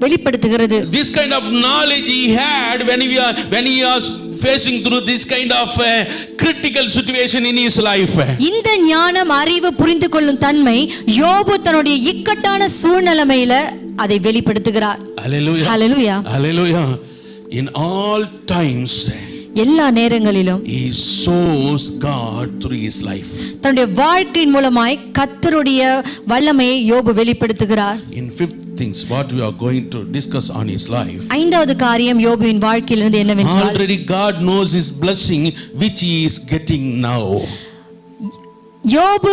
வெளிப்படுத்துகிறது. This kind of knowledge he had when he was facing through this kind of critical situation in his life. இந்த ஞானம், அறிவு, புரிந்து கொள்ளும் தன்மை யோபு தன்னுடைய இக்கட்டான சூழ்நிலைமையில அதை வெளிப்படுத்துகிறார். Hallelujah. Hallelujah. Hallelujah. In all times, எல்லா நேரங்களிலும் he shows God through his life. தன்னுடைய வாழ்க்கையின் மூலமாய் கர்த்தருடைய வல்லமையை யோபு வெளிப்படுத்துகிறார். In fifth things what we are going to discuss on his life. ஐந்தாவது காரியம் யோபுவின் வாழ்க்கையிலிருந்து என்னவென்றால், already God knows his blessing which he is getting now. யோபு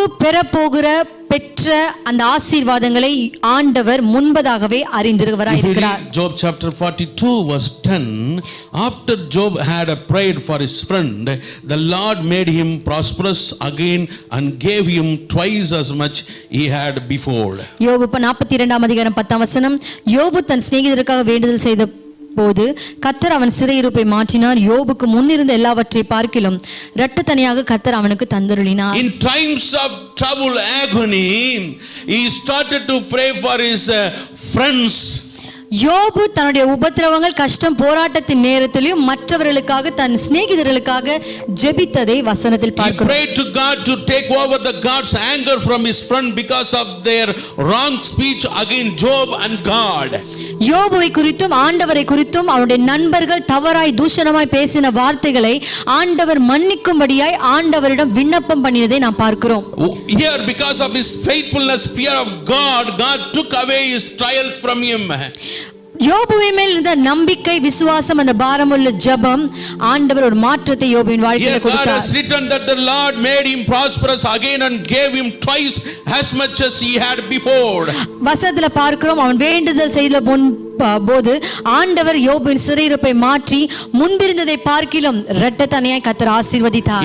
பெற்ற அந்த ஆசீர்வாதங்களை ஆண்டவர் முன்பதாகவே அறிந்திருக்கிறவராய் இருக்கிறார். Job chapter 42 verse 10, after Job had prayed for his friend, the Lord made him prosperous again and gave him twice as much he had before. யோபு 42ஆம் அதிகாரம் 10ஆம் வசனம், யோபு தன் சிநேகிதருக்காக வேண்டுதல் செய்த போது கர்த்தர் அவன் சிறையிருப்பை மாற்றினார், யோபுக்கு முன்னிருந்த எல்லாவற்றை பார்க்கிலும் இரட்டத்தனையாக கர்த்தர் அவனுக்கு தந்தருளினார். In times of trouble, agony, he started to pray for his friends. யோபு தன்னுடைய உபத்திரவங்கள், கஷ்டம், போராட்டத்தின் நேரத்திலும் மற்றவர்களுக்காக, தன் சிநேகிதர்களுக்காக ஜெபித்ததை வசனத்தில் பார்க்கிறோம். He prayed to God to take over the God's anger from his friend because of their wrong speech against Job and God. யோபுவை குறித்தும் ஆண்டவரை குறித்தும் அவருடைய நண்பர்கள் தவறாய் தூஷணமாய் பேசின வார்த்தைகளை ஆண்டவர் மன்னிக்கும்படியாய் ஆண்டவரிடம் விண்ணப்பம் பண்ணினதை நாம் பார்க்கிறோம். Here, because of his faithfulness, fear of God, God took away his trials from him. யோபுவின் மேல் இருந்த நம்பிக்கை, விசுவாசம், அந்த பாரமுள்ள ஜெபம், ஆண்டவர் ஒரு மாற்றத்தை யோபுவின் வாழ்க்கையில கொடுத்தார். God has written that the Lord made him prosperous again and gave him twice as much as he had before. வசனத்துல பார்க்கிறோம், அவன் வேண்டுதல் செய்த போது ஆண்டவர் யோபுவின் சிறையிருப்பை மாற்றி முன்பிருந்ததை பார்க்கிலும் இரட்டத்தனையாய் கர்த்தர் ஆசீர்வதித்தார்.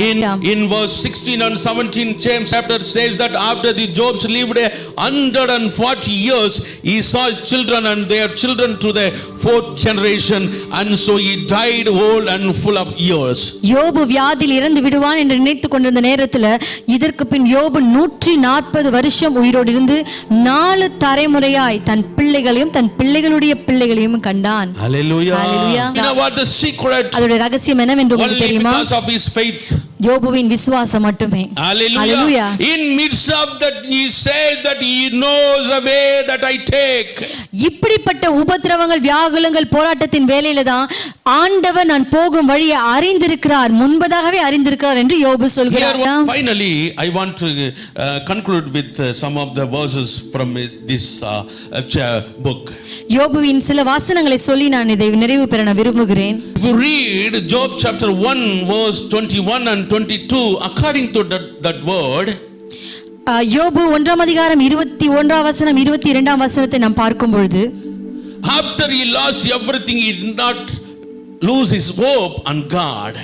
In verse 16 and 17, James chapter says that after the Jobs lived 140 years, he saw children and their children to the fourth generation, and so he died old and full of years. யோபு வியாதியில் இறந்து விடுவான் என்று நினைத்துக் கொண்டிருந்த நேரத்தில் இதற்கு பின் யோபு 140 வருஷம் உயிரோடு இருந்து 4 தலைமுறையாய் தன் பிள்ளைகளையும் தன் பிள்ளைகளுடைய பிள்ளைகளையும் கண்டான். Hallelujah. Hallelujah. You know what the secret? அதோட ரகசியம் என்னவென்று உங்களுக்கு தெரியுமா? Because of his faith. யோபுவின் விசுவாசம் மட்டுமே. Hallelujah. Hallelujah. In midst of that he says that he knows the way that I take. இப்படிப்பட்ட உபத்திரவங்கள், வியாகுலங்கள், போராட்டத்தின் வேளையில தான் ஆண்டவர் நான் போகும் வழியை அறிந்திருக்கிறார், முன்பதாகவே அறிந்திருக்கிறார் என்று யோபு சொல்கிறார். Finally, I want to conclude with some of the verses from this book. யோபுவின் சில வாசனங்களை சொல்லி நான் இதை நிறைவு பெற விரும்புகிறேன். If you read Job chapter 1 verse 21 and 22, according to that word, யோபு 1ஆம் அதிகாரம் 21ஆம் வசனம் 22ஆம் வசனத்தை நாம் பார்க்கும் பொழுது, after he lost everything, he did not lose his hope on God.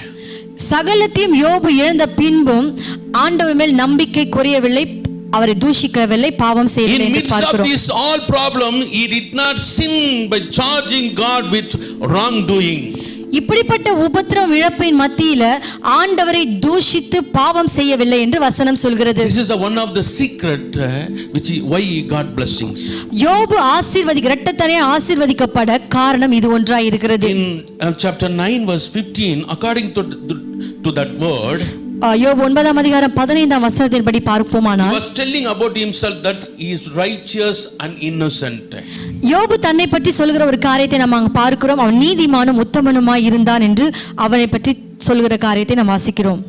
சகலத்தையும் யோபு இழந்த பின்பும் ஆண்டவர் மேல் நம்பிக்கை குறையவில்லை, அவரை தூஷிக்கவில்லை, பாவம் செய்யவில்லை என்று பார்க்கிறோம். In midst of this all problem, he did not sin by charging God with wrongdoing. இப்படிப்பட்ட உபத்திரவம், இழப்பின் மத்தியில ஆண்டவரை தூஷித்து பாவம் செய்யவில்லை என்று வசனம் சொல்கிறது. This is the one of the secret why he got blessings. யோபு இரட்டத்தனையாக ஆசீர்வதிக்கப்பட காரணம் இது ஒன்றாய் இருக்கிறது. In chapter 9 verse 15, according to that word, யோபு 9ஆம் அதிகாரம் 15ஆம் வசனத்தின்படி பார்ப்போமானால், he was telling about himself that he is righteous and innocent. யோபு தன்னை பற்றி சொல்கிற ஒரு காரியத்தை நாம் அங்கு பார்க்கிறோம். அவன் நீதிமானும் உத்தமனுமாய் இருந்தான் என்று அவனை பற்றி சொல்கிற காரியத்தை நாம் வாசிக்கிறோம்.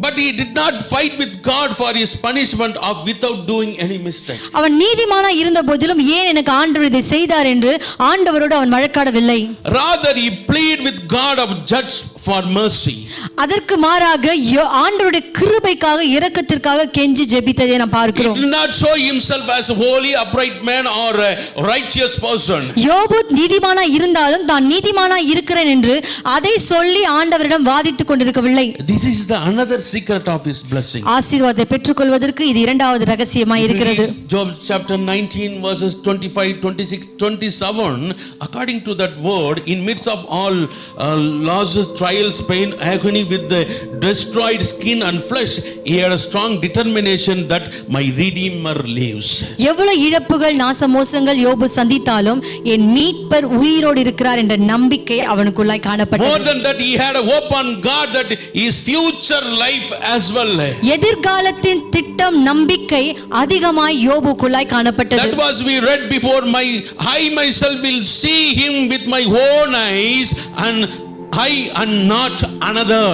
But he did not fight with God for his punishment of without doing any mistake. அவன் நீதிமானா இருந்த போதிலும் ஏன் எனக்கு ஆண்டவர் இதை செய்தார் என்று ஆண்டவரோடு அவன் வழக்காடவில்லை. Rather he pleaded with God of judge for mercy. அதற்கு மாறாக ஆண்டவருடைய கிருபைக்காக இரக்கத்திற்காக கெஞ்சி ஜெபித்ததை நாம் பார்க்கிறோம். He did not show himself as a holy upright man or a righteous person. யோபு நீதிமானா இருந்தாலும் தான் நீதிமானா இருக்கிறேன் என்று அதை சொல்லி ஆண்டவரிடம் வாதித்துக் கொண்டிருக்கவில்லை. This is the another secret of his blessing. ஆசீர்வாதத்தை பெற்றுக்கொள்வதற்கு இது இரண்டாவது ரகசியமாய் இருக்கிறது. Job chapter 19 verses 25, 26, 27, according to that word, in midst of all losses, trials, pain, agony with the destroyed skin and flesh, he had a strong determination that my redeemer lives. எவ்வளவு இழப்புகள் நாசமோசங்கள் யோபு சந்தித்தாலும் என் மீட்பர் உயிரோடு இருக்கிறார் என்ற நம்பிக்கை அவனுக்குள்ளாய் காணப்பட்டது. More than that, he had a hope on God that his future life as well. எதிர்காலத்தின் திட்டம் நம்பிக்கை அதிகமாய் யோபுக்குள்ளாய் காணப்பட்டது. That was we read before, I myself will see him with my own eyes and I and not another.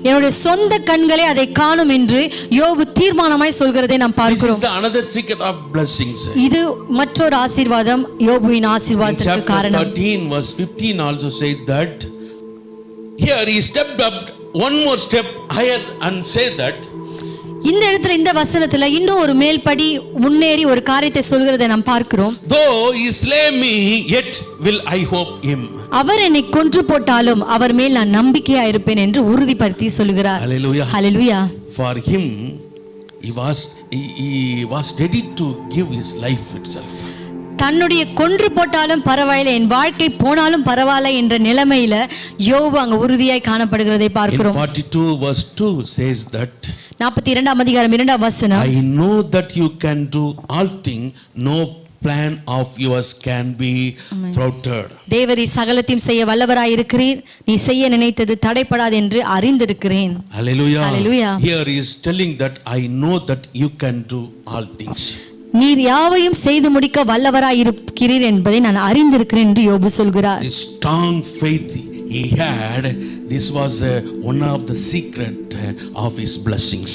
என்னுடைய சொந்த கண்களே அதை காணும் என்று யோபு தீர்மானமாய் சொல்கிறதை நாம் பார்க்கிறோம். This is the another secret of blessings. இது மற்றொரு ஆசீர்வாதம் யோபுவின் ஆசீர்வாதத்திற்கு காரணம். Chapter 13 verse 15 also said that here he stepped up one more step higher and said that இந்த இடத்துல இந்த வசனத்துல இன்னும் ஒரு மேல்படி முன்னேறி ஒரு காரியத்தை சொல்கிறதை நாம் பார்க்கிறோம். Though he slay me, yet will I hope him. அவர் என்னை கொன்று போட்டாலும் அவர் மேல் நான் நம்பிக்கையா இருப்பேன் என்று உறுதிப்படுத்தி சொல்கிறார். Hallelujah. Hallelujah. For him he was ready to give his life itself. தன்னுடைய கொன்று போட்டாலும் பரவாயில்லை, என் வாழ்க்கை போனாலும் பரவாயில்லை என்ற நிலைமையில யோபு அங்க உறுதியாய் காணப்படுகிறதை பார்க்கிறோம். 42 verse 2 says that 42ஆம் அதிகாரம் 2ஆம் வசனம், I know that you can do all things, no plan of yours can be thwarted. Devri சகலத்தையும் செய்ய வல்லவராய் இருக்கிறீர், நீ செய்ய நினைத்தது தடைபடாது என்று அறிந்திருக்கிறேன். Hallelujah. Hallelujah. Here he is telling that I know that you can do all things. நீர் யாவையும் செய்து முடிக்க வல்லவராய் இருக்கிறீர் என்பதை நான் அறிந்திருக்கிறேன் என்று யோபு சொல்கிறார். This strong faith he had, this was one of the secret of his blessings.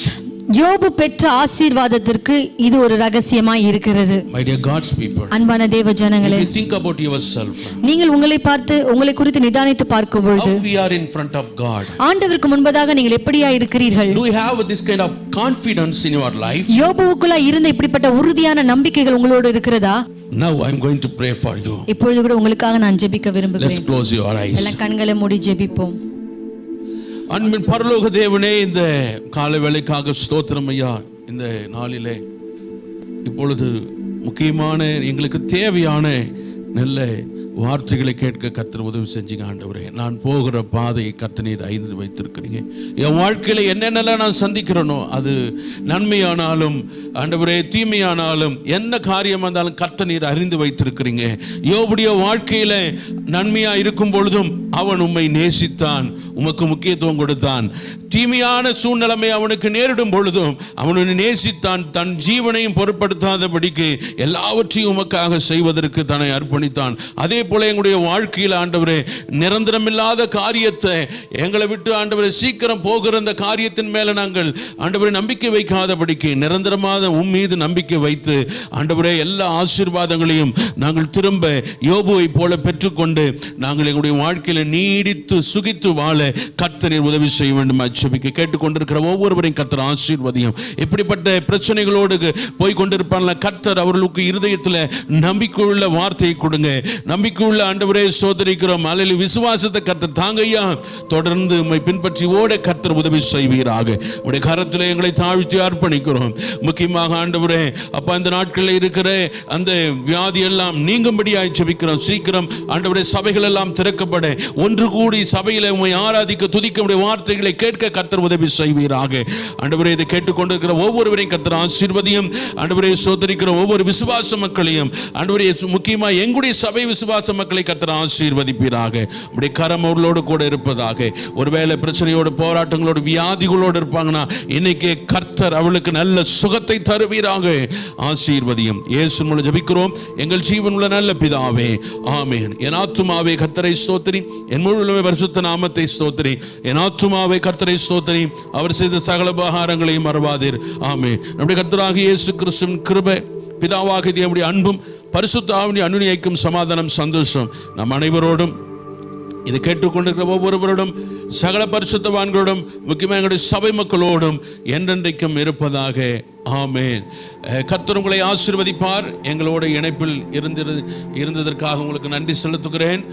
யோபு பெற்ற ஆசீர்வாதத்திற்கு இது ஒரு ரகசியமாய் இருக்கிறது. My dear God's people, அன்பான தேவ ஜனங்களே, if you think about yourself, நீங்கள் உங்களை பார்த்து உங்களை குறித்து நிதானித்து பார்க்கும் பொழுது how we are in front of God, ஆண்டவருக்கு முன்பதாக நீங்கள் எப்படியா இருக்கிறீர்கள்? do you have this kind of confidence in your life? யோபுவுக்குள்ள இருந்த இப்படிப்பட்ட உறுதியான நம்பிக்கைகள் உங்களோடு இருக்கிறதா? Now I am going to pray for you. இப்பொழுது கூட உங்களுக்காக நான் ஜெபிக்க Let's விரும்புகிறேன். close your eyes. எல்லாம் கண்களை மூடி ஜெபிப்போம். அன்பின் பரலோக தேவனே, இந்த காலை வேளைக்காக ஸ்தோத்திரம் ஐயா. இந்த நாளிலே இப்பொழுது முக்கியமான எங்களுக்கு தேவையான நல்ல வார்த்தைகளை கேட்க கர்த்தர் உதவி செஞ்சீங்க ஆண்டவரே. நான் போகிற பாதையை கர்த்தர் நீர் அறிந்து வைத்திருக்கிறீங்க. என் வாழ்க்கையில என்னென்னலாம் நான் சந்திக்கிறேனோ அது நன்மையானாலும் ஆண்டவரே தீமையானாலும் என்ன காரியம் இருந்தாலும் கர்த்தர் நீர் அறிந்து வைத்திருக்கிறீங்க. யோபுடைய வாழ்க்கையில நன்மையா இருக்கும் பொழுதும் அவன் உம்மை நேசித்தான், உமக்கு முக்கியத்துவம் கொடுத்தான். தீமையான சூழ்நிலைமை அவனுக்கு நேரிடும் பொழுதும் அவனை நேசித்தான். தன் ஜீவனையும் பொருட்படுத்தாதபடிக்கு எல்லாவற்றையும் உமக்காக செய்வதற்கு தன்னை அர்ப்பணித்தான். அதே போல எங்களுடைய வாழ்க்கையில் ஆண்டவரே நிரந்தரமில்லாத காரியத்தை எங்களை விட்டு ஆண்டவரே சீக்கிரம் போகிற அந்த காரியத்தின் மேல நாங்கள் ஆண்டவரே நம்பிக்கை வைக்காதபடிக்கு நிரந்தரமாக மீது நம்பிக்கை வைத்து ஆண்டவரே எல்லா ஆசீர்வாதங்களையும் நாங்கள் திரும்ப யோபுவை போல பெற்றுக்கொண்டு நாங்கள் எங்களுடைய வாழ்க்கையில நீடித்து சுகித்து வாழ கர்த்தர் உதவி செய்ய வேண்டும். ஜெபிக்க கேட்டுக்கொண்டிருக்கிற ஒவ்வொருவரையும் கர்த்தர் ஆசீர்வதியும். இப்படிப்பட்ட பிரச்சனைகளோடு போய் கொண்டிருப்பாங்க, கர்த்தர் அவர்களுக்கு இருதயத்தில் நம்பிக்கையுள்ள வார்த்தையை கொடுங்க. நம்பிக்கையுள்ள ஆண்டவரே சோதரிக்கிறோம். அல்லேலூயா. விசுவாசத்தை கர்த்தர் தாங்கய்யா. தொடர்ந்து உம்மை பின்பற்றி ஓட கர்த்தர் உதவி செய்வீராக. உடைய கரத்தில் எங்களை தாழ்த்தி அர்ப்பணிக்கிறோம். முக்கியமாக ஆண்டவரே அப்பா, இந்த நாட்களில் இருக்கிற அந்த வியாதி எல்லாம் நீங்கும்படியாய் ஜெபிக்கிறோம். சீக்கிரம் ஆண்டவரே சபைகள் எல்லாம் திறக்கப்பட ஒன்று கூடி சபையில உம்மை ஆராதிக்க துதிக்க உடைய வார்த்தைகளை கேட்க கர்த்தர் உதவி செய்வீராக. ஆண்டவரே இதை கேட்டுக்கொண்டிருக்கிற ஒவ்வொருவரையும் கர்த்தர் ஆசீர்வதியும். ஆண்டவரே சோதரிக்கிற ஒவ்வொரு விசுவாச மக்களையும் ஆண்டவரே முக்கியமாக எங்களுடைய சபை விசுவாச விசுவாச மக்களை கர்த்தர் ஆசீர்வதிப்பீராக. உடைய கரம் அவர்களோடு கூட இருப்பதாக. ஒருவேளை பிரச்சனையோடு, போராட்டங்களோடு, வியாதிகளோடு இருப்பாங்கன்னா இன்னைக்கு கர்த்தர் அவளுக்கு நல்ல சுகத்தை தருவீராக. ஆசீர்வதியும். இயேசு மூலம் ஜெபிக்கிறோம் எங்கள் ஜீவனுள்ள நல்ல பிதாவே, ஆமென். என் ஆத்துமாவே கர்த்தரை ஸ்தோத்திரி, என் முழு பரிசுத்த நாமத்தை ஸ்தோத்திரி. என் ஆத்துமாவே கர்த்தரை ஸ்தோத்திரி, அவர் செய்த சகல உபகாரங்களையும் மறவாதீர். ஆமென். நம்முடைய கர்த்தராகிய இயேசு கிறிஸ்துவின் கிருபை, பிதாவாகிய தேவனுடைய அன்பும், பரிசுத்த ஆவியின் அன்யோன்ய ஐக்கியம், சமாதானம், சந்தோஷம் நம் அனைவரோடும், இதை கேட்டுக்கொண்டிருக்கிற ஒவ்வொருவரோடும், சகல பரிசுத்தவான்களோடும், முக்கியமாக எங்களுடைய சபை மக்களோடும் என்றென்றைக்கும் இருப்பதாக. ஆமென். கர்த்தர் உங்களை ஆசீர்வதிப்பார். எங்களோட இணைப்பில் இருந்ததற்காக உங்களுக்கு நன்றி செலுத்துகிறேன்.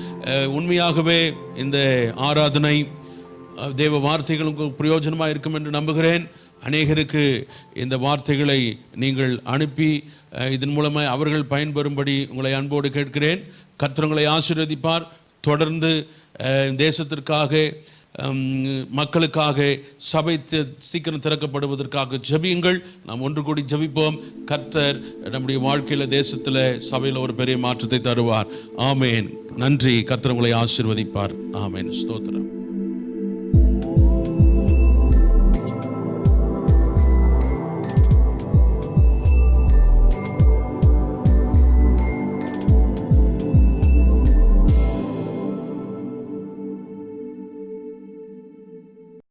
உண்மையாகவே இந்த ஆராதனை தேவ வார்த்தைகளுக்கு பிரயோஜனமாக இருக்கும் என்று நம்புகிறேன். அநேகருக்கு இந்த வார்த்தைகளை நீங்கள் அனுப்பி இதன் மூலமாக அவர்கள் பயன்பெறும்படி உங்களை அன்போடு கேட்கிறேன். கர்த்தர் உங்களை ஆசீர்வதிப்பார். தொடர்ந்து தேசத்திற்காக, மக்களுக்காக, சபை சீக்கிரம் திறக்கப்படுவதற்காக ஜெபியுங்கள். நாம் ஒன்று கூடி ஜெபிப்போம். கர்த்தர் நம்முடைய வாழ்க்கையில், தேசத்தில், சபையில் ஒரு பெரிய மாற்றத்தை தருவார். ஆமேன். நன்றி. கர்த்தர் உங்களை ஆசீர்வதிப்பார். ஆமேன். ஸ்தோத்திரம்.